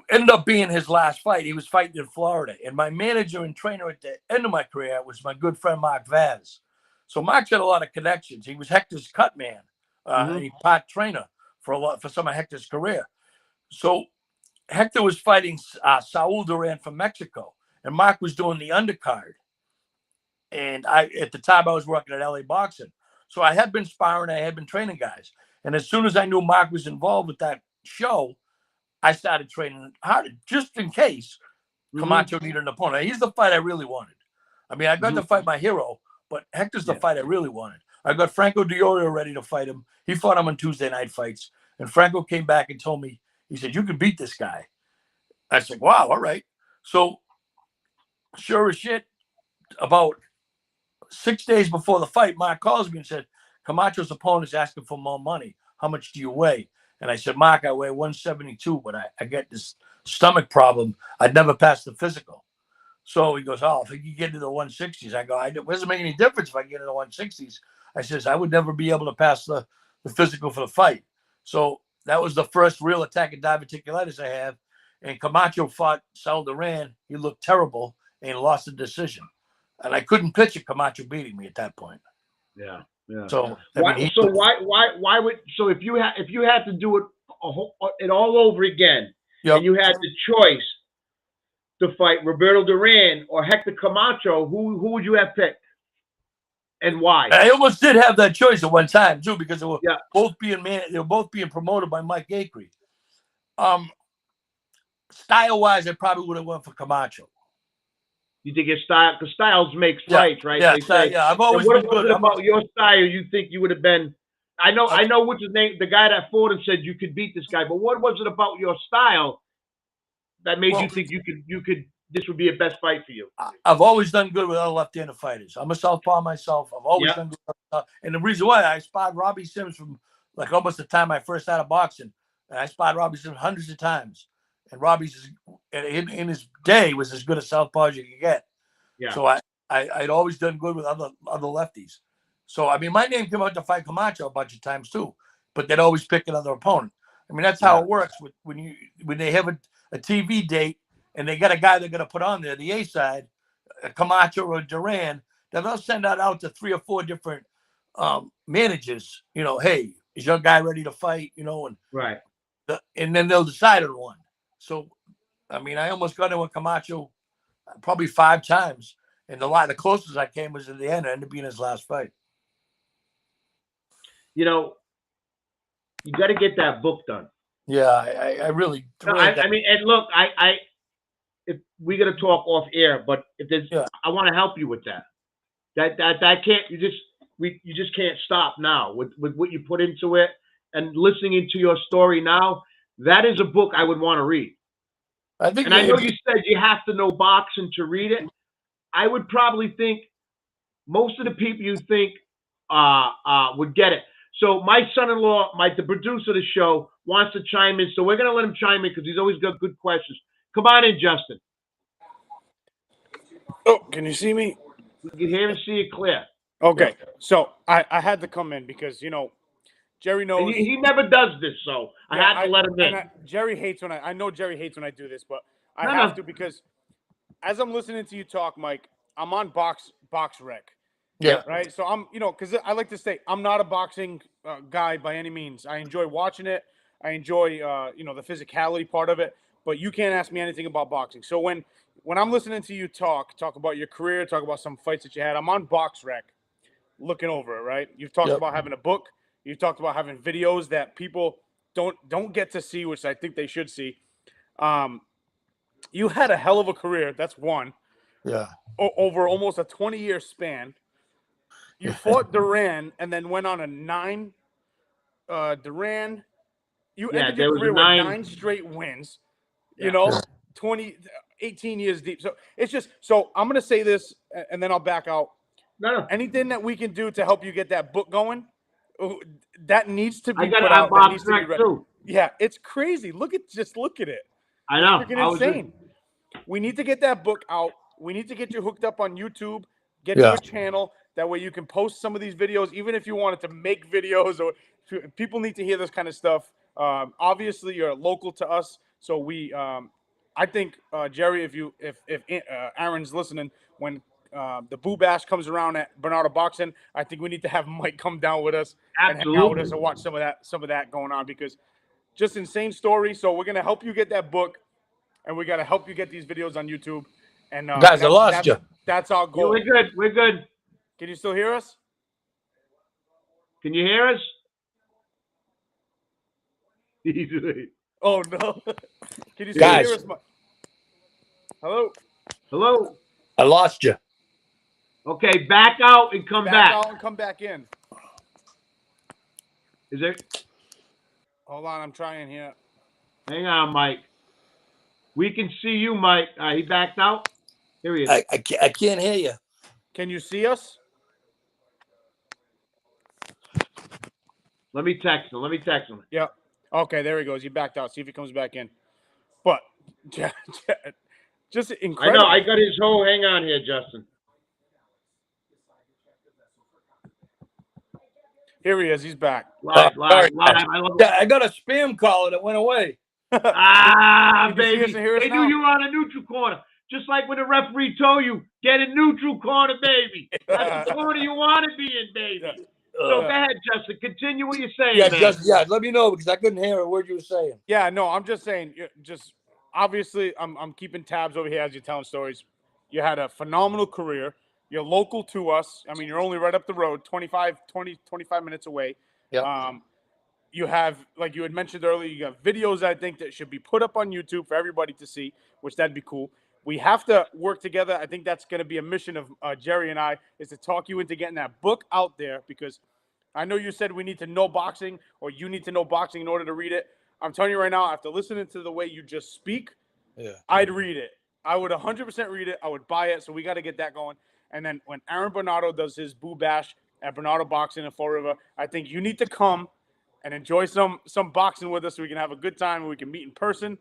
ended up being his last fight. He was fighting in Florida. And my manager and trainer at the end of my career was my good friend, Mark Vaz. So Mark's had a lot of connections. He was Hector's cut man, a part trainer for some of Hector's career. So Hector was fighting Saul Duran from Mexico, and Mark was doing the undercard. And at the time I was working at LA Boxing. So I had been sparring, I had been training guys. And as soon as I knew Mark was involved with that show, I started training harder just in case Camacho needed an opponent. He's the fight I really wanted. I mean, I got to fight my hero, but Hector's the fight I really wanted. I got Franco Diorio ready to fight him. He fought him on Tuesday night fights. And Franco came back and told me, he said, "You can beat this guy." I said, "Wow, all right." So sure as shit, about 6 days before the fight, Mark calls me and said, "Camacho's opponent is asking for more money. How much do you weigh?" And I said, "Mark, I weigh 172, but I get this stomach problem. I'd never pass the physical." So he goes, "Oh, if you get into the 160s," I go, "It doesn't make any difference if I get into the 160s. I says, "I would never be able to pass the physical for the fight." So that was the first real attack of diverticulitis I have. And Camacho fought Saul Duran. He looked terrible and lost the decision. And I couldn't picture Camacho beating me at that point. Yeah. So if you had to do it all over again, and you had the choice to fight Roberto Duran or Hector Camacho, who would you have picked, and why? I almost did have that choice at one time too, because they were both being promoted by Mike Acree. Style wise, I probably would have went for Camacho. You think your style, because styles makes fights, right? Yeah, I've always been good. What about your style? You think you would have been? I know what's his name. The guy that fought and said you could beat this guy, but what was it about your style that made you think you could? This would be a best fight for you. I've always done good with other left-handed fighters. I'm a southpaw myself. I've always done good. And the reason why I sparred Robbie Sims from like almost the time I first started boxing, and I sparred Robbie Sims hundreds of times. And Robbie's in his day was as good a southpaw as you could get. Yeah. So I'd always done good with other lefties. So I mean, my name came out to fight Camacho a bunch of times too, but they'd always pick another opponent. I mean, that's how it works when they have a TV date and they got a guy they're going to put on there, the A side, Camacho or Duran. Then they'll send that out to 3 or 4 different managers. You know, hey, is your guy ready to fight? You know, and and then they'll decide on one. So, I mean, I almost got in with Camacho probably 5 times, and the closest I came was at the end. It ended up being his last fight. You know, you got to get that book done. Yeah, I really. I mean, and look, if we got to talk off air, but if there's, I want to help you with that. That can't you just can't stop now with what you put into it and listening into your story now. That is a book I would want to read. I know you said you have to know boxing to read it. I would probably think most of the people you think would get it. So my son-in-law, the producer of the show, wants to chime in. So we're going to let him chime in because he's always got good questions. Come on in, Justin. Oh, can you see me? We can hear and see it clear. Okay. So I had to come in because, you know, Jerry knows. He never does this, so I had to let him in. Jerry hates when I know Jerry hates when I do this, but I have to because as I'm listening to you talk, Mike, I'm on Box Rec. Yeah. Right. So I'm, you know, because I like to say I'm not a boxing guy by any means. I enjoy watching it. I enjoy, you know, the physicality part of it. But you can't ask me anything about boxing. So when I'm listening to you talk about your career, talk about some fights that you had, I'm on Box Rec, looking over it. Right. You've talked about having a book. You've talked about having videos that people don't get to see, which I think they should see. You had a hell of a career. That's one. Yeah. Over almost a 20-year span. You fought Duran and then went on a 9. Duran. You ended your career with 9 straight wins. You know, 20, 18 years deep. So it's just, so I'm going to say this and then I'll back out. No. Anything that we can do to help you get that book going, that needs to I be got put it on out. That needs Bob's to be neck ready. too. Yeah, it's crazy. Look at it. I It's know. freaking I was just, insane. We need to get that book out. We need to get you hooked up on YouTube, get Yeah. you a channel. That way you can post some of these videos, even if you wanted to make videos or people need to hear this kind of stuff. Obviously, you're local to us. So I think, Jerry, if Aaron's listening, when the Boo Bash comes around at Bernardo Boxing, I think we need to have Mike come down with us and hang out with us absolutely. and watch some of that going on because just insane story. So we're gonna help you get that book, and we gotta help you get these videos on YouTube. And Guys, I lost you. that's our Yeah, goal. we're good. We're good. Can you still hear us? Can you hear us? Oh no! Can you still Guys. hear us? Hello. Hello. I lost you. Okay, back out and come Back back. out and come back in. Is there? Hold on, I'm trying here. Hang on, Mike. We can see you, Mike. He backed out. Here he is. I can't hear you. Can you see us? Let me text him. Yeah. Okay, there he goes. He backed out. See if he comes back in. But just I incredible. know. I got his whole. Hang on here, Justin. Here he is. He's back. Live. sorry. I love Yeah, I got a spam call and it went away. Ah, You can see baby. us and hear us They now? knew you were on a neutral corner. Just like when the referee told you, get a neutral corner, baby. That's the corner you want to be in, baby. So go ahead, Justin. Continue what you're saying, man. Let me know because I couldn't hear a word you were saying. Yeah, no, I'm just saying. Just obviously, I'm keeping tabs over here as you're telling stories. You had a phenomenal career. You're local to us. I mean, you're only right up the road, 25 minutes away. Yeah. You have, like you had mentioned earlier, you got videos I think that should be put up on YouTube for everybody to see, which that'd be cool. We have to work together. I think that's going to be a mission of Jerry and I, is to talk you into getting that book out there, because I know you said we need to know boxing, or you need to know boxing in order to read it. I'm telling you right now, after listening to the way you just speak, I'd read it. I would 100% read it. I would buy it. So we got to get that going. And then when Aaron Bernardo does his Boo Bash at Bernardo Boxing in Fall River, I think you need to come and enjoy some boxing with us so we can have a good time and we can meet in person.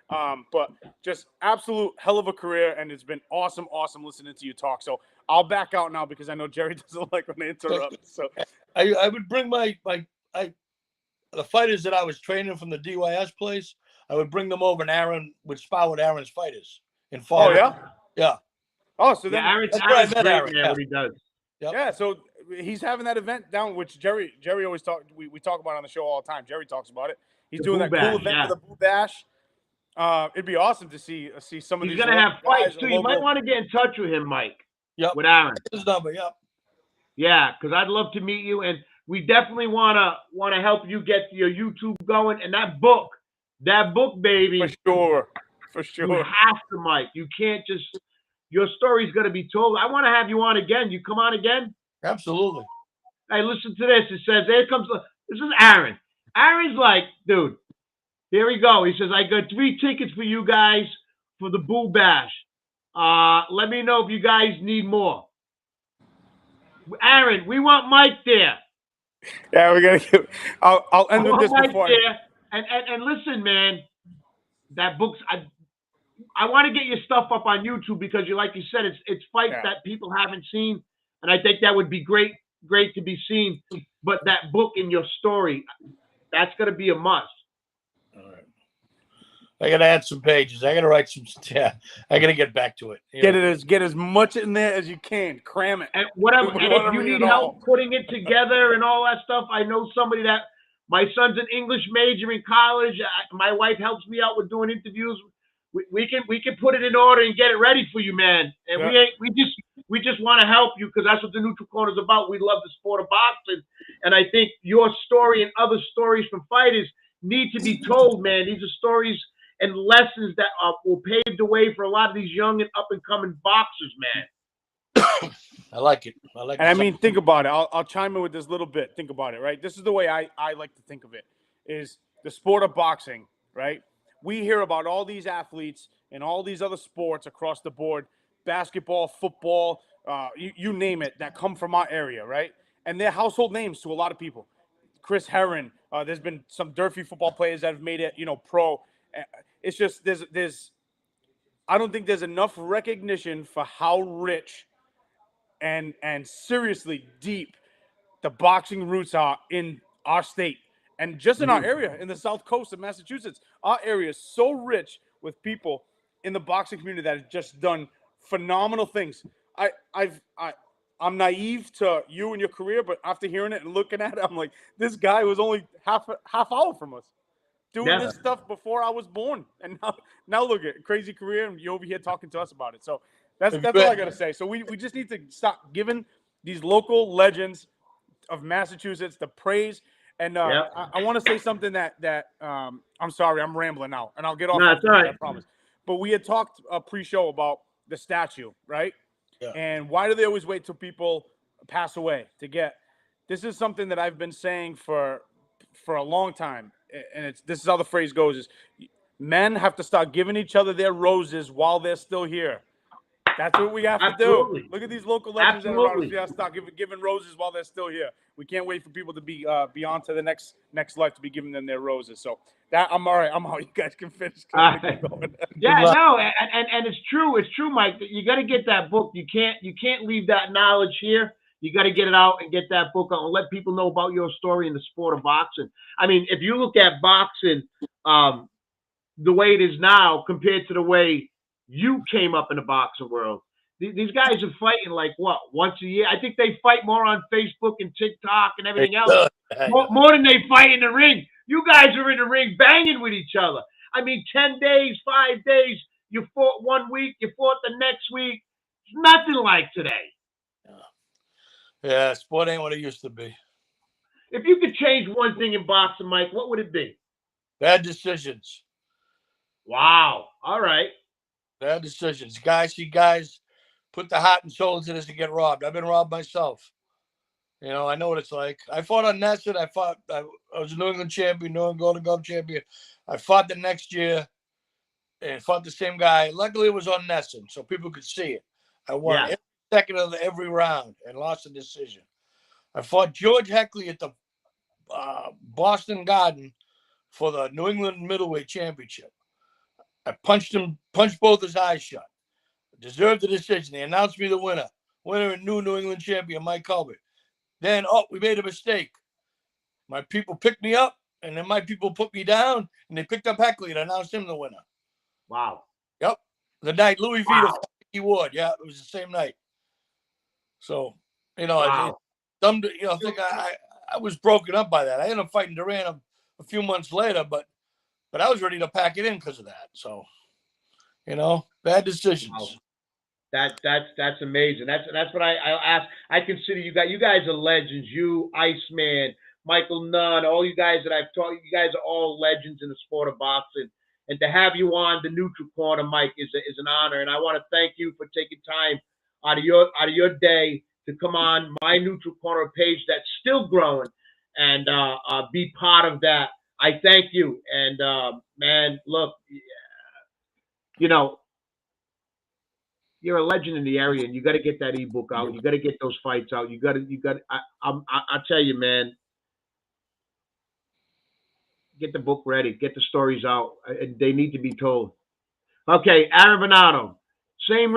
But just absolute hell of a career, and it's been awesome listening to you talk. So I'll back out now because I know Jerry doesn't like when they interrupt. So I would bring the fighters that I was training from the DYS place. I would bring them over, and Aaron would spar with Aaron's fighters in Fall. Oh yeah, yeah. Oh, so then Aaron's that's where I met great, Aaron. man, Yeah. what he does. Yep. Yeah, so he's having that event down, which Jerry always talk. We talk about it on the show all the time. Jerry talks about it. He's The doing Boo that Bash, cool event yeah. for the Boo Bash. It'd be awesome to see some of He's these. gonna have fights guys too. You might want to get in touch with him, Mike. Yep. With Aaron. His number. Yep. Yeah, because I'd love to meet you, and we definitely wanna help you get your YouTube going, and that book, baby. For sure. You have to, Mike. You can't just. Your story's gonna be told. I want to have you on again. You come on again? Absolutely. Hey, listen to this. It says, "There comes." This is Aaron. Aaron's like, dude. Here we go. He says, "I got 3 tickets for you guys for the Boo Bash. Let me know if you guys need more." Aaron, we want Mike there. Yeah, we gotta get. I'll end with this Mike before. there. And listen, man. That book's. I want to get your stuff up on YouTube because like you said, it's fights that people haven't seen, and I think that would be great to be seen. But that book and your story, that's gonna be a must. All right. I gotta add some pages. I gotta write some. Yeah, I gotta get back to it. Get as much in there as you can. Cram it. And whatever. And if you need help putting it together and all that stuff, I know somebody that. My son's an English major in college. My wife helps me out with doing interviews. We can put it in order and get it ready for you, man. And we just want to help you because that's what the Neutral Corner is about. We love the sport of boxing, and I think your story and other stories from fighters need to be told, man. These are stories and lessons that will pave the way for a lot of these young and up and coming boxers, man. I like it. I like it. And I mean, think about it. I'll chime in with this little bit. Think about it, right? This is the way I like to think of it: is the sport of boxing, right? we hear about all these athletes and all these other sports across the board, basketball, football, you name it, that come from our area, right? And they're household names to a lot of people. Chris Herron. There's been some Durfee football players that have made it, pro. It's just there's I don't think there's enough recognition for how rich and seriously deep the boxing roots are in our state and just in our area, in the South Coast of Massachusetts. Our area is so rich with people in the boxing community that have just done phenomenal things. I'm naive to you and your career, but after hearing it and looking at it, I'm like, this guy was only half hour from us doing this stuff before I was born, and now look at crazy career, and you over here talking to us about it. So that's all I gotta say. So we just need to stop giving these local legends of Massachusetts the praise. And I want to say something that I'm sorry, I'm rambling now, and I'll get off. No, it's all right. I promise. But we had talked pre-show about the statue, right? Yeah. And why do they always wait till people pass away to get? This is something that I've been saying for a long time, and this is how the phrase goes: is men have to start giving each other their roses while they're still here. That's what we have to do. Look at these local legends that are around us. We have to start giving roses while they're still here. We can't wait for people to be on to the next life to be giving them their roses. So that I'm all right. I'm out. You guys can finish. Yeah, no, and it's true. It's true, Mike. You got to get that book. You can't leave that knowledge here. You got to get it out and get that book out and let people know about your story in the sport of boxing. I mean, if you look at boxing, the way it is now compared to the way you came up in the boxing world, these guys are fighting like what, once a year? I think they fight more on Facebook and TikTok and everything else, more than they fight in the ring. You guys are in the ring banging with each other. I mean, 10 days, 5 days, you fought 1 week, you fought the next week. It's nothing like today. Yeah, sport ain't what it used to be. If you could change one thing in boxing, Mike, what would it be? Bad decisions. Wow. All right. Bad decisions. Guys put the heart and soul into this to get robbed. I've been robbed myself. I know what it's like. I fought on Nesson. I was a New England champion, New England Golden Glove champion. I fought the next year and fought the same guy. Luckily, it was on Nesson, so people could see it. I won every second of every round and lost the decision. I fought George Heckley at the Boston Garden for the New England middleweight championship. I punched both his eyes shut. Deserved the decision. They announced me the winner. Winner and New England champion, Mike Colbert. Then, we made a mistake. My people picked me up, and then my people put me down, and they picked up Heckley and announced him the winner. Wow. Yep. The night Louis Vito fought Mickey Ward. Yeah, it was the same night. So, I think I was broken up by that. I ended up fighting Durant a few months later, but I was ready to pack it in because of that. So, bad decisions. Wow. That's amazing. That's what I ask. I consider you guys are legends. You, Iceman, Michael Nunn, all you guys that I've taught, you guys are all legends in the sport of boxing. And to have you on the Neutral Corner, Mike, is an honor. And I want to thank you for taking time out of your day to come on my Neutral Corner page that's still growing and be part of that. I thank you. And man, look, you're a legend in the area, and you got to get that ebook out. You got to get those fights out. You got to. I tell you, man, get the book ready. Get the stories out. They need to be told. Okay, Aaron Bernardo. Same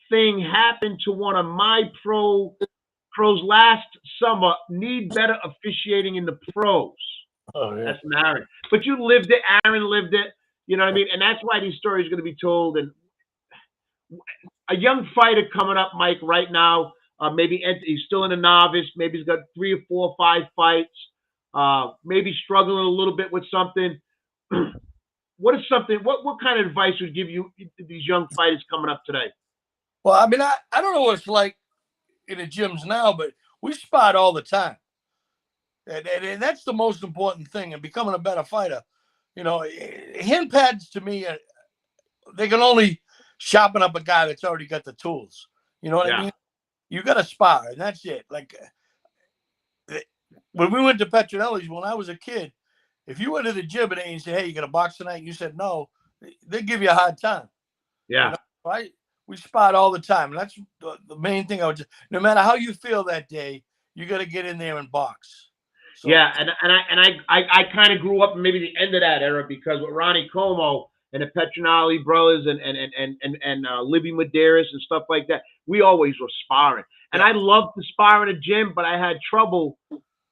thing happened to one of my pros last summer. Need better officiating in the pros. Oh, yeah. That's from Aaron. But you lived it. Aaron lived it. You know what I mean? And that's why these stories are going to be told. And a young fighter coming up, Mike, right now, maybe he's still in a novice. Maybe he's got 3 or 4 or 5 fights. Maybe struggling a little bit with something. What kind of advice would you give these young fighters coming up today? Well, I mean, I don't know what it's like in the gyms now, but we spot all the time. And that's the most important thing in becoming a better fighter. Hand pads to me, they can only sharpen up a guy that's already got the tools. You know what I mean? You got to spar, and that's it. Like when we went to Petronelli's when I was a kid, If you went to the gym and you say, "Hey, you gonna box tonight?" and you said no, they give you a hard time. Yeah. You know, right? We spot all the time, and that's the main thing. No matter how you feel that day, you got to get in there and box. So, Yeah, and I kind of grew up in maybe the end of that era because with Ronnie Como and the Petronelli brothers and Libby Medeiros and stuff like that, we always were sparring. And Yeah. I loved to spar in a gym, but I had trouble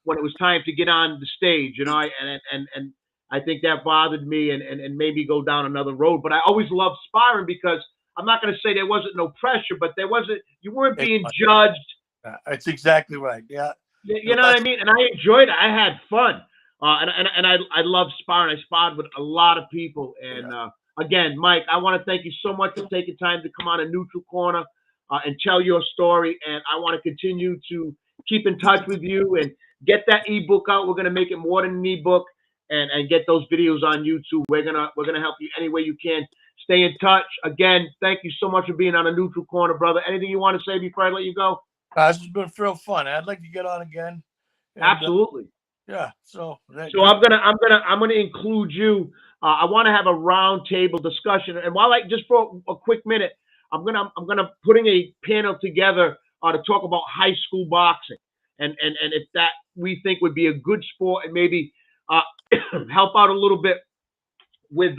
when it was time to get on the stage, you know. And I think that bothered me and made me go down another road. But I always loved sparring because I'm not going to say there wasn't no pressure, but you weren't being judged. That's exactly right. Yeah. You know what I mean? And I enjoyed it. I had fun. And I love sparring. I sparred with a lot of people. And again, Mike, I want to thank you so much for taking time to come on a Neutral Corner and tell your story. And I want to continue to keep in touch with you and get that ebook out. We're gonna make it more than an ebook and get those videos on YouTube. We're gonna help you any way you can. Stay in touch. Again, thank you so much for being on a Neutral Corner, brother. Anything you want to say before I let you go? This has been real fun. I'd like to get on again. And, absolutely. Yeah. So I'm gonna include you. I want to have a round table discussion. And while just for a quick minute, I'm gonna putting a panel together to talk about high school boxing and if that we think would be a good sport and maybe help out a little bit with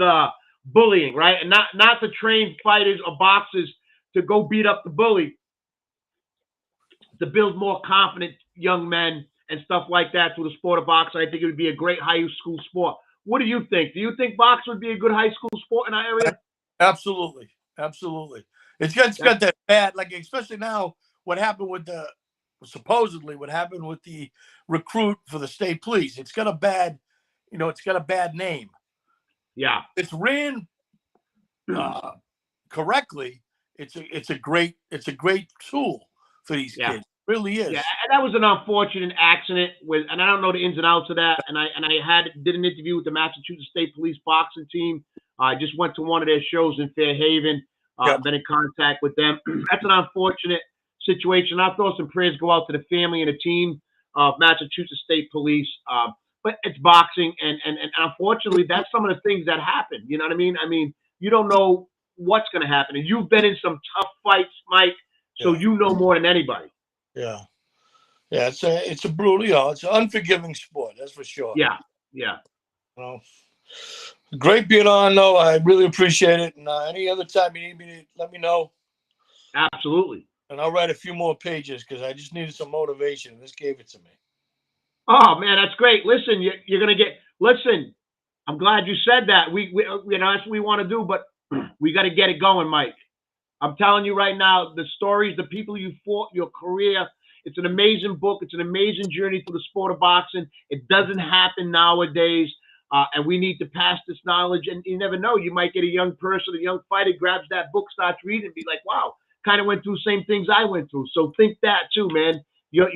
bullying, right? And not to train fighters or boxers to go beat up the bully, to build more confident young men and stuff like that through the sport of boxing. I think it would be a great high school sport. What do you think? Do you think boxing would be a good high school sport in our area? Absolutely. Absolutely. It's got that bad, like, especially now, what happened with supposedly what happened with the recruit for the state police. It's got a bad, it's got a bad name. Yeah. It's ran correctly. It's a great tool for these kids. It really is. Yeah, and that was an unfortunate accident and I don't know the ins and outs of that. And I did an interview with the Massachusetts State Police boxing team. I just went to one of their shows in Fairhaven. Been in contact with them. That's an unfortunate situation. Our thoughts and prayers go out to the family and the team of Massachusetts State Police. But it's boxing, and unfortunately, that's some of the things that happen. You know what I mean? I mean, you don't know what's going to happen, and you've been in some tough fights, Mike. So you know more than anybody. Yeah. Yeah, it's a brutal, it's an unforgiving sport, that's for sure. Yeah. Well, great being on, though. I really appreciate it. And any other time you need me to let me know. Absolutely. And I'll write a few more pages because I just needed some motivation. This gave it to me. Oh man, that's great. Listen, you're gonna get. Listen, I'm glad you said that. We that's what we want to do, but we got to get it going, Mike. I'm telling you right now, the stories, the people you fought, your career. It's an amazing book. It's an amazing journey through the sport of boxing. It doesn't happen nowadays, and we need to pass this knowledge. And you never know, you might get a young person, a young fighter grabs that book, starts reading, and be like, "Wow, kind of went through the same things I went through." So think that too, man. Your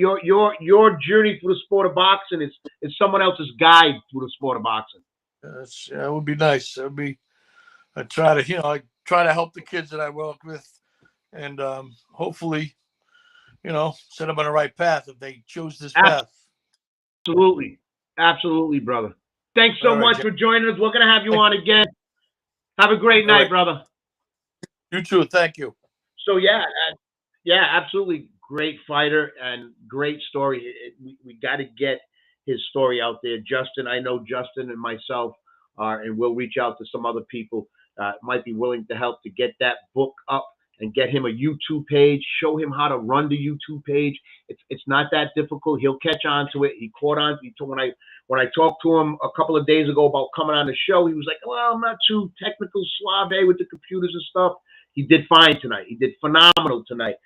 journey through the sport of boxing is someone else's guide through the sport of boxing. That would be nice. I try to help the kids that I work with, and hopefully, set them on the right path if they choose this path. Absolutely, brother. Thanks so much for joining us. We're gonna have you on again. Have a great night, brother. You too. Thank you. So yeah, absolutely. Great fighter and great story. We got to get his story out there. Justin, I know Justin and myself and we'll reach out to some other people might be willing to help to get that book up and get him a YouTube page, show him how to run the YouTube page. It's not that difficult. He'll catch on to it. He caught on. When I talked to him a couple of days ago about coming on the show, he was like, "Well, I'm not too technical suave with the computers and stuff." He did fine tonight. He did phenomenal tonight.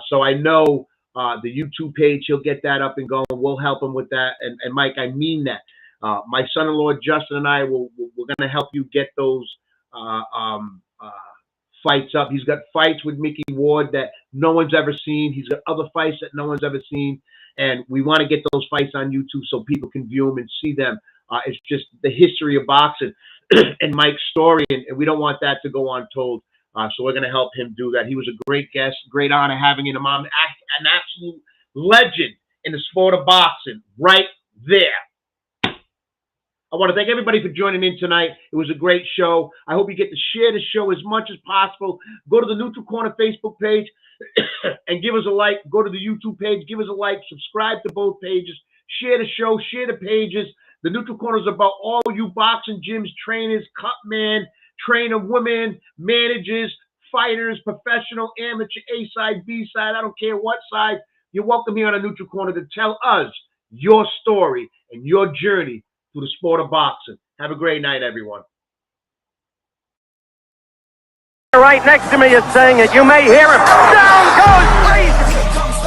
So I know the YouTube page, he'll get that up and going. We'll help him with that. And Mike, I mean that. My son-in-law, Justin, and I, we're going to help you get those fights up. He's got fights with Mickey Ward that no one's ever seen. He's got other fights that no one's ever seen. And we want to get those fights on YouTube so people can view them and see them. It's just the history of boxing and Mike's story, and we don't want that to go untold. So we're going to help him do that. He was a great guest. Great honor having him. An absolute legend in the sport of boxing right there. I want to thank everybody for joining in tonight. It was a great show. I hope you get to share the show as much as possible. Go to the Neutral Corner Facebook page and give us a like. Go to the YouTube page, give us a like. Subscribe to both pages. Share the show, share the pages. The Neutral Corner is about all you boxing gyms, trainers, cut man, trainer women, managers, fighters, professional, amateur, A side, B side. I don't care what side. You're welcome here on the Neutral Corner to tell us your story and your journey through the sport of boxing. Have a great night, everyone. Right next to me is saying it. You may hear him. Down goes Frazier.